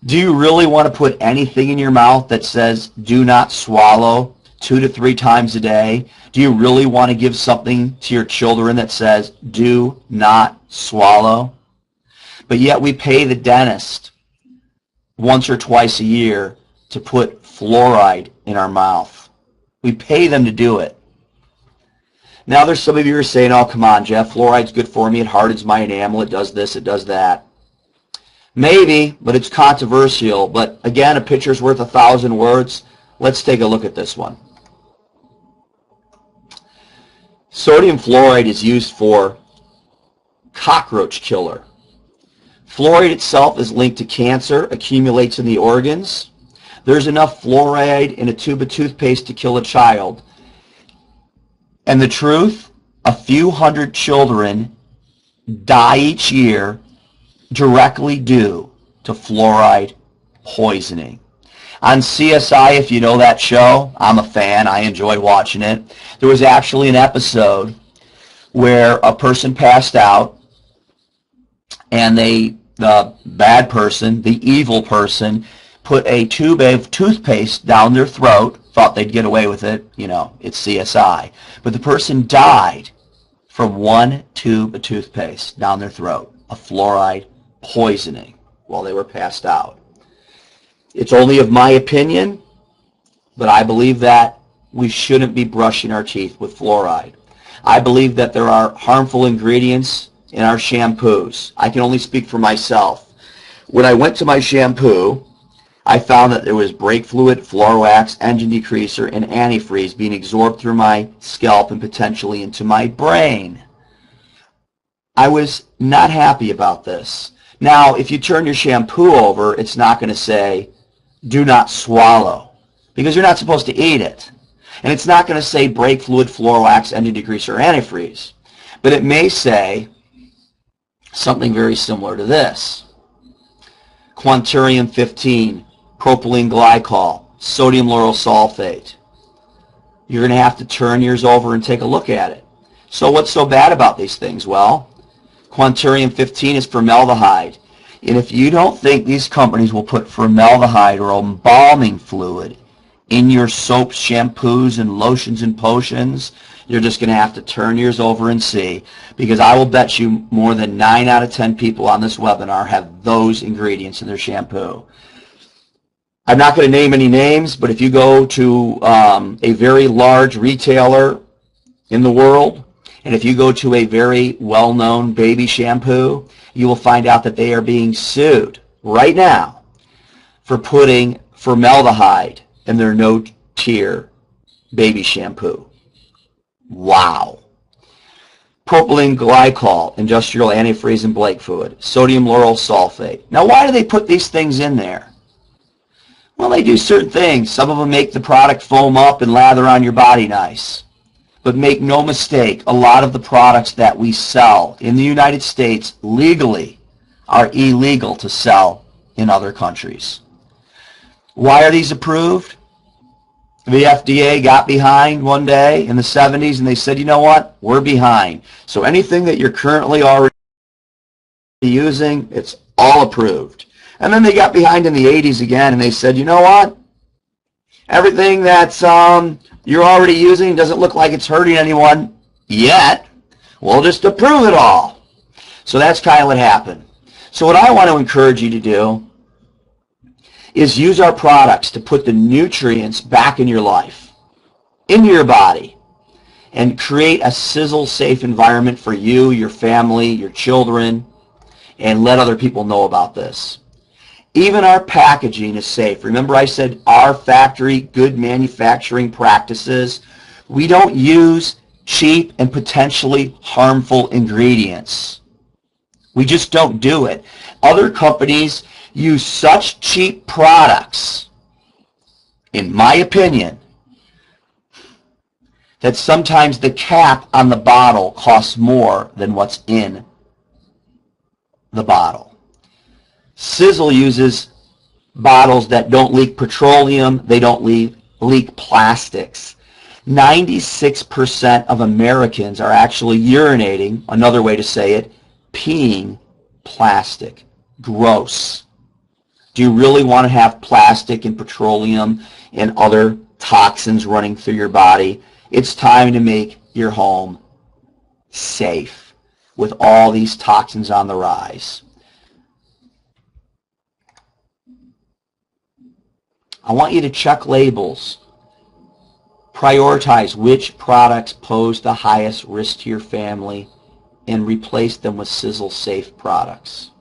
Do you really want to put anything in your mouth that says, do not swallow 2 to 3 times a day? Do you really want to give something to your children that says, do not swallow? But yet we pay the dentist once or twice a year to put fluoride in our mouth. We pay them to do it. Now there's some of you who are saying, oh, come on, Jeff, fluoride's good for me. It hardens my enamel. It does this. It does that. Maybe, but it's controversial. But again, a picture's worth 1,000 words. Let's take a look at this one. Sodium fluoride is used for cockroach killer. Fluoride itself is linked to cancer, accumulates in the organs. There's enough fluoride in a tube of toothpaste to kill a child. And the truth, a few hundred children die each year directly due to fluoride poisoning. On CSI, if you know that show, I'm a fan. I enjoy watching it. There was actually an episode where a person passed out, and the bad person, the evil person, put a tube of toothpaste down their throat, thought they'd get away with it. You know, it's CSI. But the person died from one tube of toothpaste down their throat, of fluoride poisoning, while they were passed out. It's only of my opinion, but I believe that we shouldn't be brushing our teeth with fluoride. I believe that there are harmful ingredients in our shampoos. I can only speak for myself. When I went to my shampoo, I found that there was brake fluid, floor wax, engine degreaser, and antifreeze being absorbed through my scalp and potentially into my brain. I was not happy about this. Now, if you turn your shampoo over, it's not going to say, do not swallow, because you're not supposed to eat it. And it's not going to say brake fluid, floor wax, engine degreaser, or antifreeze. But it may say something very similar to this. Quantorium 15, propylene glycol, sodium lauryl sulfate. You're going to have to turn yours over and take a look at it. So what's so bad about these things? Well, Quantorium 15 is formaldehyde. And if you don't think these companies will put formaldehyde or embalming fluid in your soaps, shampoos, and lotions and potions, you're just going to have to turn yours over and see, because I will bet you more than 9 out of 10 people on this webinar have those ingredients in their shampoo. I'm not going to name any names, but if you go to a very large retailer in the world, and if you go to a very well-known baby shampoo, you will find out that they are being sued right now for putting formaldehyde in their no-tier baby shampoo. Wow. Propylene glycol, industrial antifreeze and Blake fluid, sodium lauryl sulfate. Now, why do they put these things in there? Well, they do certain things. Some of them make the product foam up and lather on your body nice. But make no mistake, a lot of the products that we sell in the United States legally are illegal to sell in other countries. Why are these approved? The FDA got behind one day in the 70s and they said, you know what, we're behind. So anything that you're currently already using, it's all approved. And then they got behind in the 80s again and they said, you know what, everything that's you're already using doesn't look like it's hurting anyone yet. We'll just approve it all. So that's kind of what happened. So what I want to encourage you to do is use our products to put the nutrients back in your life, into your body, and create a Sisel-safe environment for you, your family, your children, and let other people know about this. Even our packaging is safe. Remember I said our factory, good manufacturing practices. We don't use cheap and potentially harmful ingredients. We just don't do it. Other companies use such cheap products, in my opinion, that sometimes the cap on the bottle costs more than what's in the bottle. Sisel uses bottles that don't leak petroleum, they don't leak plastics. 96% of Americans are actually urinating, another way to say it, peeing plastic. Gross. Do you really want to have plastic and petroleum and other toxins running through your body? It's time to make your home safe with all these toxins on the rise. I want you to check labels. Prioritize which products pose the highest risk to your family and replace them with Sisel-safe products.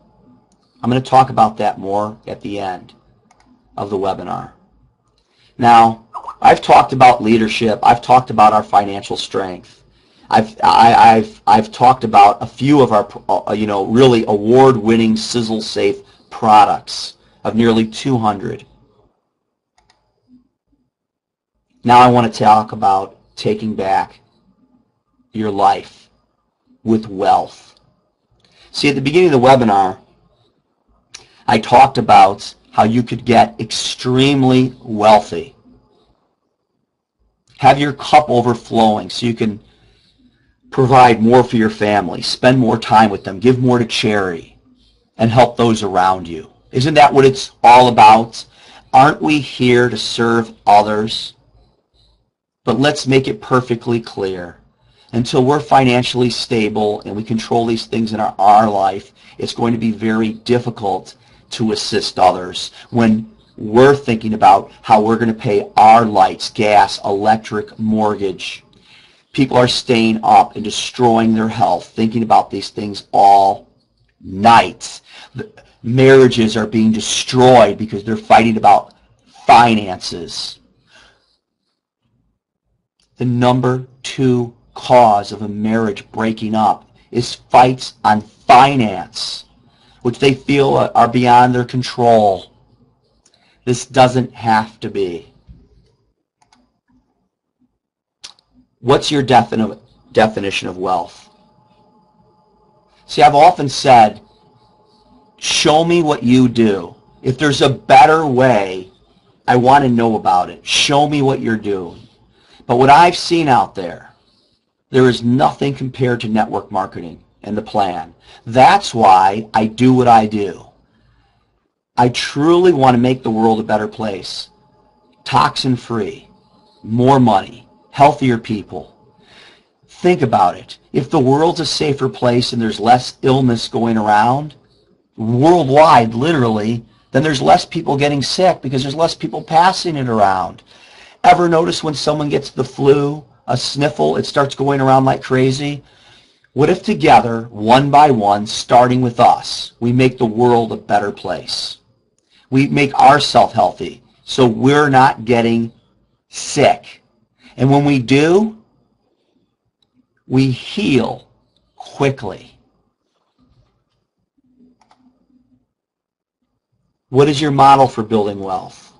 I'm going to talk about that more at the end of the webinar. Now, I've talked about leadership. I've talked about our financial strength. I've talked about a few of our really award-winning Sisel-safe products of nearly 200. Now I want to talk about taking back your life with wealth. See, at the beginning of the webinar, I talked about how you could get extremely wealthy. Have your cup overflowing so you can provide more for your family, spend more time with them, give more to charity, and help those around you. Isn't that what it's all about? Aren't we here to serve others? But let's make it perfectly clear. Until we're financially stable and we control these things in our life, it's going to be very difficult to assist others when we're thinking about how we're going to pay our lights, gas, electric, mortgage. People are staying up and destroying their health, thinking about these things all night. Marriages are being destroyed because they're fighting about finances. The number 2 cause of a marriage breaking up is fights on finance, which they feel are beyond their control. This doesn't have to be. What's your definition of wealth? See, I've often said, show me what you do. If there's a better way, I want to know about it. Show me what you're doing. But what I've seen out there, there is nothing compared to network marketing and the plan. That's why I do what I do. I truly want to make the world a better place. Toxin-free, more money, healthier people. Think about it. If the world's a safer place and there's less illness going around, worldwide, literally, then there's less people getting sick because there's less people passing it around. Ever notice when someone gets the flu, a sniffle, it starts going around like crazy? What if together, one by one, starting with us, we make the world a better place? We make ourselves healthy so we're not getting sick. And when we do, we heal quickly. What is your model for building wealth?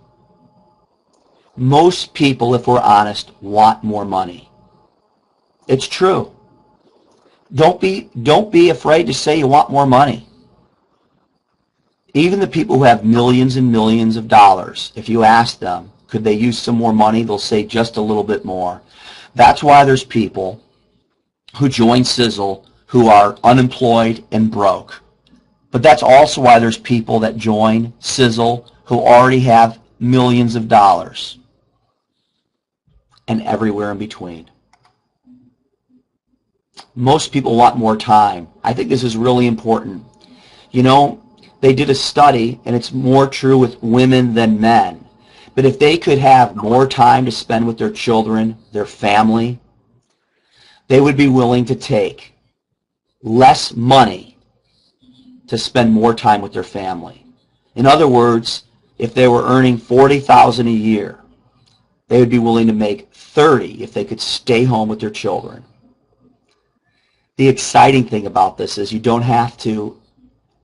Most people, if we're honest, want more money. It's true. Don't be afraid to say you want more money. Even the people who have millions and millions of dollars, if you ask them, could they use some more money, they'll say just a little bit more. That's why there's people who join Sisel who are unemployed and broke. But that's also why there's people that join Sisel who already have millions of dollars, and everywhere in between. Most people want more time. I think this is really important. You know, they did a study, and it's more true with women than men. But if they could have more time to spend with their children, their family, they would be willing to take less money to spend more time with their family. In other words, if they were earning $40,000 a year, they would be willing to make $30,000 if they could stay home with their children. The exciting thing about this is you don't have to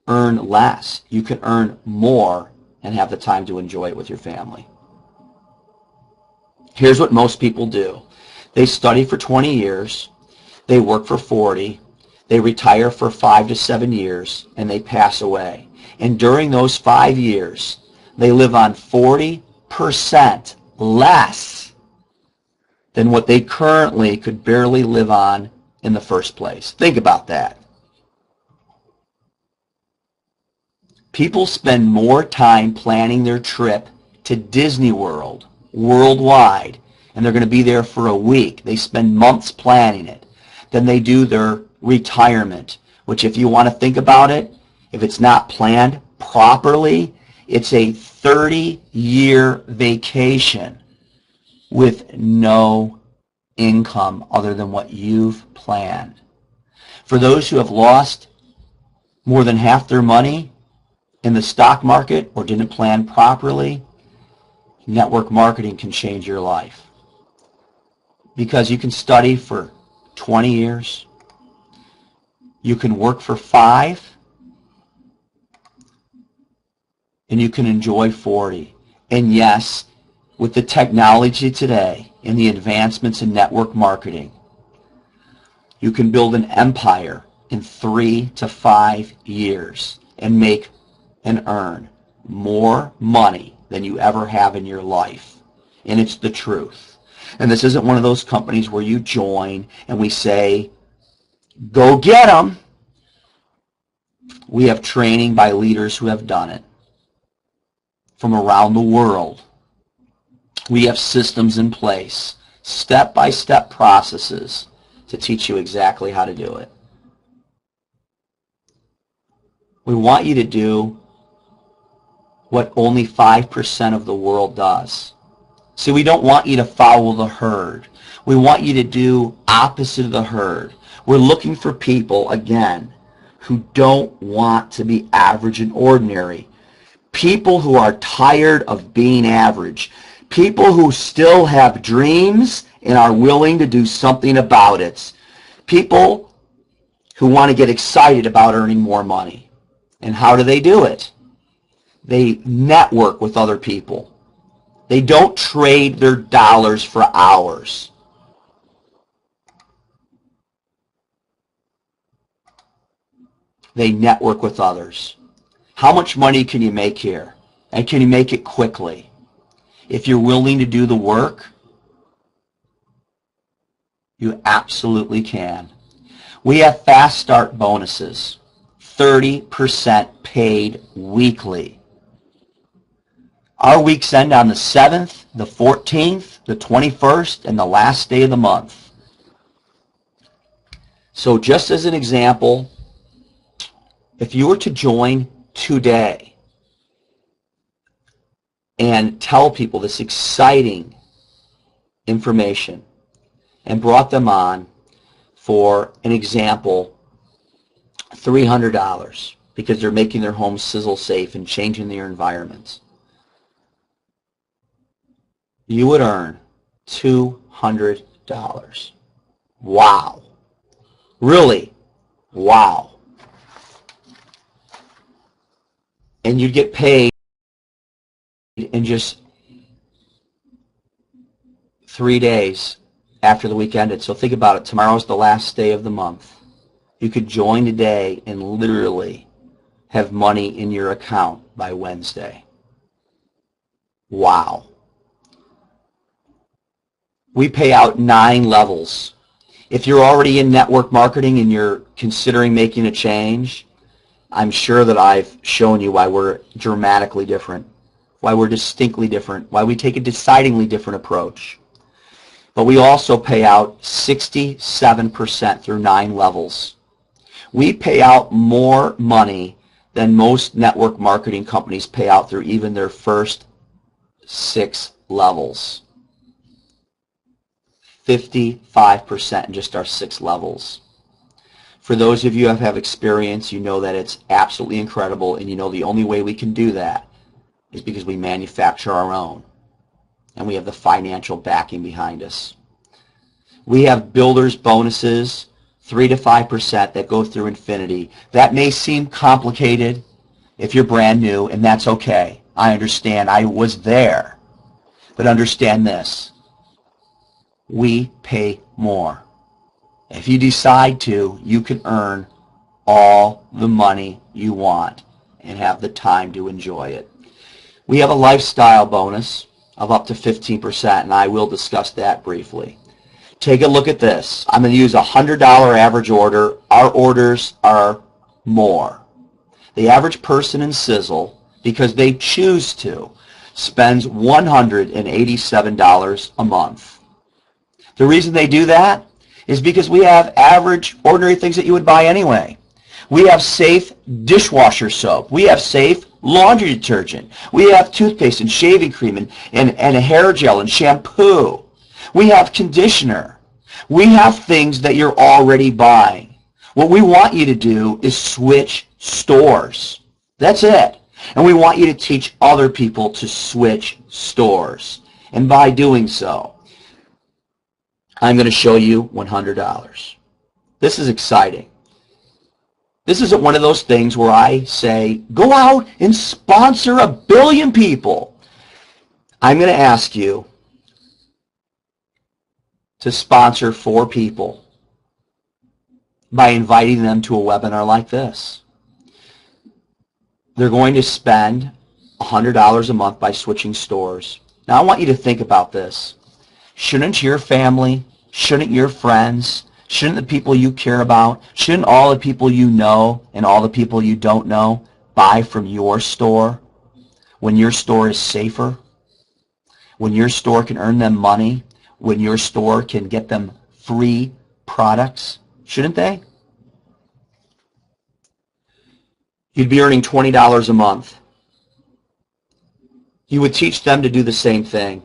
earn less. You can earn more and have the time to enjoy it with your family. Here's what most people do. They study for 20 years, they work for 40, they retire for 5 to 7 years, and they pass away. And during those 5 years, they live on 40% less than what they currently could barely live on in the first place. Think about that. People spend more time planning their trip to Disney World worldwide, and they're going to be there for a week. They spend months planning it. Than they do their retirement, which, if you want to think about it, if it's not planned properly, it's a 30-year vacation with no income other than what you've planned. For those who have lost more than half their money in the stock market or didn't plan properly, network marketing can change your life. Because you can study for 20 years, you can work for 5, and you can enjoy 40. And yes, with the technology today and the advancements in network marketing, you can build an empire in 3 to 5 years and make and earn more money than you ever have in your life. And it's the truth. And this isn't one of those companies where you join and we say, go get them. We have training by leaders who have done it from around the world. We have systems in place, step-by-step processes to teach you exactly how to do it. We want you to do what only 5% of the world does. See, we don't want you to follow the herd. We want you to do opposite of the herd. We're looking for people, again, who don't want to be average and ordinary. People who are tired of being average. People who still have dreams and are willing to do something about it. People who want to get excited about earning more money. And how do they do it? They network with other people. They don't trade their dollars for hours. They network with others. How much money can you make here? And can you make it quickly? If you're willing to do the work, you absolutely can. We have fast start bonuses, 30% paid weekly. Our weeks end on the 7th, the 14th, the 21st, and the last day of the month. So just as an example, if you were to join today and tell people this exciting information and brought them on for an example, $300 because they're making their homes sizzle safe and changing their environments, you would earn $200. Wow. Really? Wow. And you'd get paid in just 3 days after the week ended. So think about it. Tomorrow's the last day of the month. You could join today and literally have money in your account by Wednesday. Wow. We pay out 9 levels. If you're already in network marketing and you're considering making a change, I'm sure that I've shown you why we're dramatically different, why we're distinctly different, why we take a decidedly different approach. But we also pay out 67% through 9 levels. We pay out more money than most network marketing companies pay out through even their first 6 levels. 55% in just our 6 levels. For those of you who have experience, you know that it's absolutely incredible, and you know the only way we can do that is because we manufacture our own, and we have the financial backing behind us. We have builders bonuses, 3 to 5% that go through infinity. That may seem complicated if you're brand new, and that's okay. I understand. I was there. But understand this. We pay more. If you decide to, you can earn all the money you want and have the time to enjoy it. We have a lifestyle bonus of up to 15%, and I will discuss that briefly. Take a look at this. I'm going to use a $100 average order. Our orders are more. The average person in Sisel, because they choose to, spends $187 a month. The reason they do that is because we have average, ordinary things that you would buy anyway. We have safe dishwasher soap. We have safe laundry detergent. We have toothpaste and shaving cream and a hair gel and shampoo. We have conditioner. We have things that you're already buying. What we want you to do is switch stores. That's it. And we want you to teach other people to switch stores. And by doing so, I'm going to show you $100. This is exciting. This isn't one of those things where I say, go out and sponsor 1 billion people. I'm going to ask you to sponsor 4 people by inviting them to a webinar like this. They're going to spend $100 a month by switching stores. Now I want you to think about this. Shouldn't your family, shouldn't your friends, shouldn't the people you care about, shouldn't all the people you know and all the people you don't know buy from your store when your store is safer, when your store can earn them money, when your store can get them free products? Shouldn't they? You'd be earning $20 a month. You would teach them to do the same thing.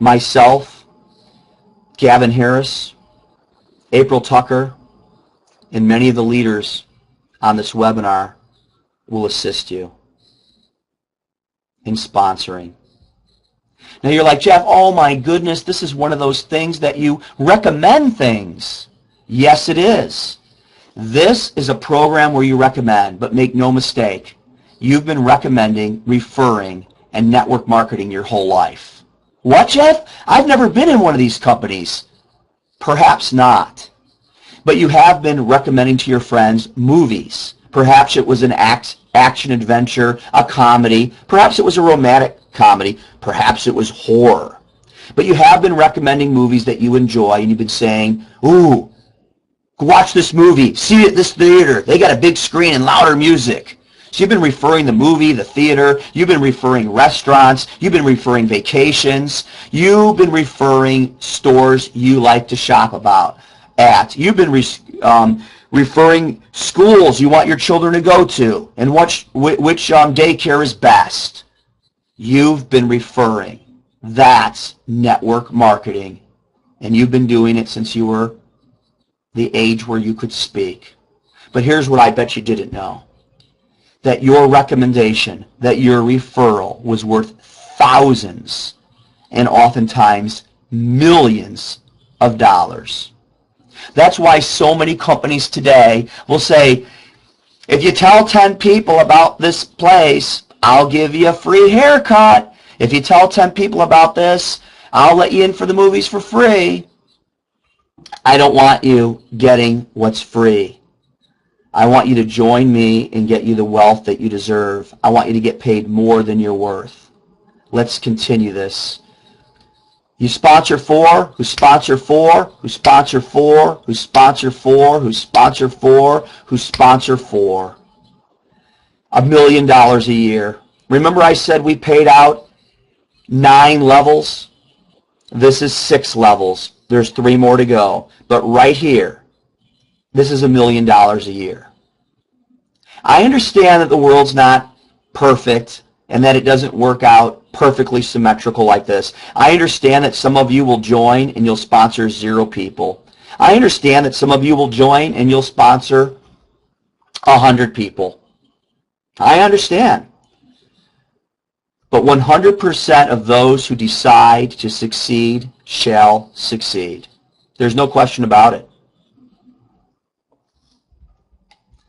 Myself, Gavin Harris, April Tucker, and many of the leaders on this webinar will assist you in sponsoring. Now you're like, Jeff, oh my goodness, this is one of those things that you recommend things. Yes, it is. This is a program where you recommend, but make no mistake, you've been recommending, referring, and network marketing your whole life. What, Jeff? I've never been in one of these companies. Perhaps not. But you have been recommending to your friends movies. Perhaps it was an action adventure, a comedy. Perhaps it was a romantic comedy. Perhaps it was horror. But you have been recommending movies that you enjoy, and you've been saying, ooh, watch this movie. See it at this theater. They got a big screen and louder music. So you've been referring the movie, the theater, you've been referring restaurants, you've been referring vacations, you've been referring stores you like to shop at. You've been referring schools you want your children to go to and which daycare is best. You've been referring. That's network marketing. And you've been doing it since you were the age where you could speak. But here's what I bet you didn't know. That your recommendation, that your referral was worth thousands and oftentimes millions of dollars. That's why so many companies today will say, if you tell 10 people about this place, I'll give you a free haircut. If you tell 10 people about this, I'll let you in for the movies for free. I don't want you getting what's free. I want you to join me and get you the wealth that you deserve. I want you to get paid more than you're worth. Let's continue this. You sponsor four, who sponsor four, who sponsor four, who sponsor four, who sponsor four, who sponsor four. $1 million a year. Remember I said we paid out 9 levels? This is 6 levels. There's 3 more to go. But right here, this is $1 million a year. I understand that the world's not perfect and that it doesn't work out perfectly symmetrical like this. I understand that some of you will join and you'll sponsor 0 people. I understand that some of you will join and you'll sponsor 100 people. I understand. But 100% of those who decide to succeed shall succeed. There's no question about it.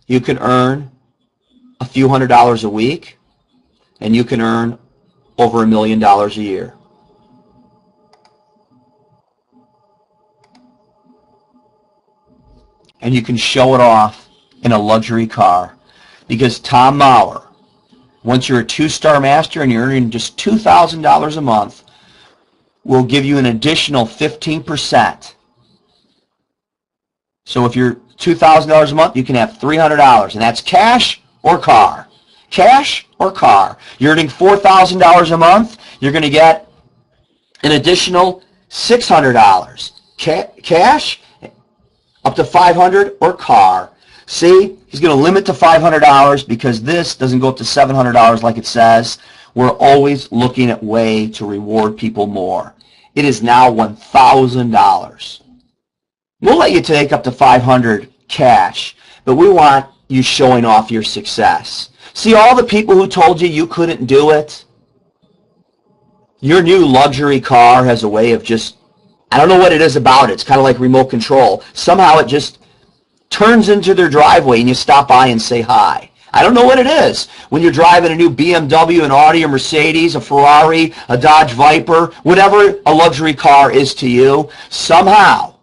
You can earn a few $100s a week, and you can earn over $1 million a year. And you can show it off in a luxury car. Because Tom Maurer, once you're a 2-star master and you're earning just $2,000 a month, will give you an additional 15%. So if you're $2,000 a month, you can have $300, and that's cash or car. Cash or car. You're earning $4,000 a month, you're going to get an additional $600. Cash, up to $500, or car. See, he's going to limit to $500 because this doesn't go up to $700 like it says. We're always looking at way to reward people more. It is now $1,000. We'll let you take up to $500 cash, but we want you showing off your success. See, all the people who told you couldn't do it, your new luxury car has a way of just, I don't know what it is about it. It's kind of like remote control. Somehow it just turns into their driveway and you stop by and say hi. I don't know what it is. When you're driving a new BMW, an Audi, a Mercedes, a Ferrari, a Dodge Viper, whatever a luxury car is to you, somehow,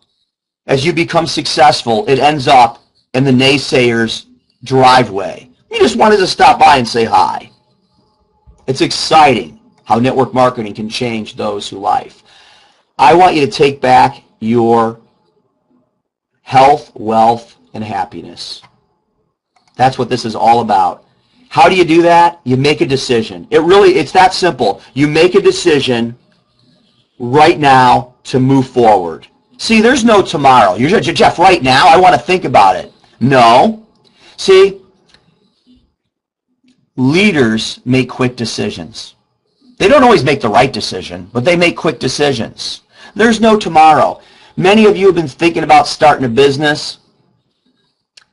as you become successful, it ends up in the naysayer's driveway. You just wanted to stop by and say hi. It's exciting how network marketing can change those who life. I want you to take back your health, wealth, and happiness. That's what this is all about. How do you do that? You make a decision. It's that simple. You make a decision right now to move forward. See, there's no tomorrow. You're Jeff, right now, I want to think about it. No. See, leaders make quick decisions. They don't always make the right decision, but they make quick decisions. There's no tomorrow. Many of you have been thinking about starting a business,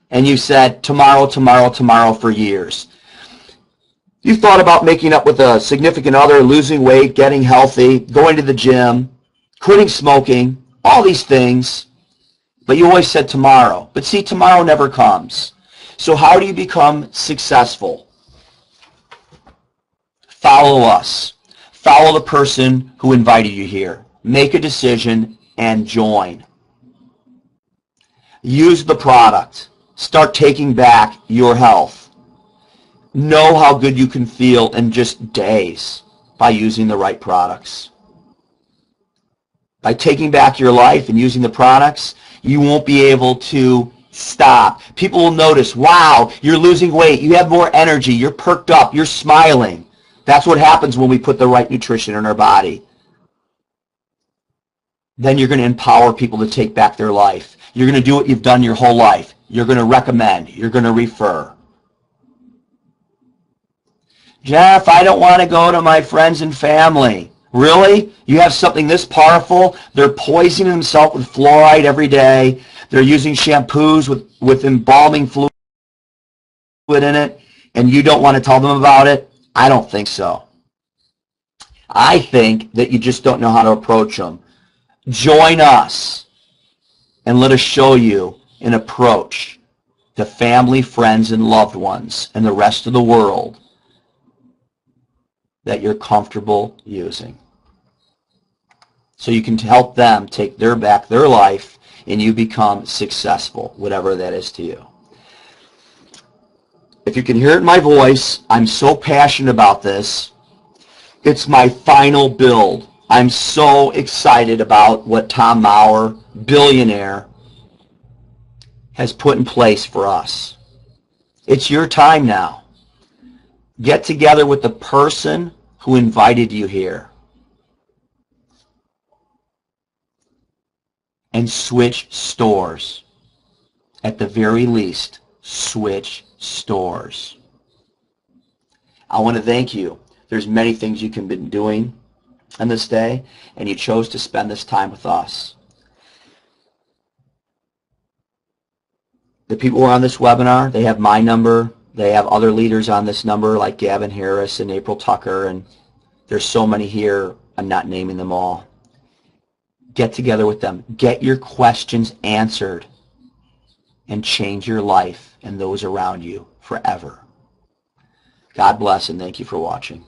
and you said tomorrow, tomorrow, tomorrow for years. You've thought about making up with a significant other, losing weight, getting healthy, going to the gym, quitting smoking, all these things, but you always said tomorrow. But see, tomorrow never comes. So how do you become successful? Follow us. Follow the person who invited you here. Make a decision and join. Use the product. Start taking back your health. Know how good you can feel in just days by using the right products. By taking back your life and using the products, you won't be able to Stop. People will notice, wow, you're losing weight. You have more energy. You're perked up. You're smiling. That's what happens when we put the right nutrition in our body. Then you're going to empower people to take back their life. You're going to do what you've done your whole life. You're going to recommend. You're going to refer. Jeff, I don't want to go to my friends and family. Really? You have something this powerful? They're poisoning themselves with fluoride every day. They're using shampoos with embalming fluid in it, and you don't want to tell them about it? I don't think so. I think that you just don't know how to approach them. Join us, and let us show you an approach to family, friends, and loved ones and the rest of the world that you're comfortable using. So you can help them take back their life and you become successful, whatever that is to you. If you can hear it in my voice, I'm so passionate about this. It's my final build. I'm so excited about what Tom Maurer, billionaire, has put in place for us. It's your time now. Get together with the person who invited you here and switch stores. At the very least, switch stores. I want to thank you. There's many things you can be doing on this day, and you chose to spend this time with us. The people who are on this webinar, they have my number. They have other leaders on this number like Gavin Harris and April Tucker, and there's so many here. I'm not naming them all. Get together with them. Get your questions answered and change your life and those around you forever. God bless and thank you for watching.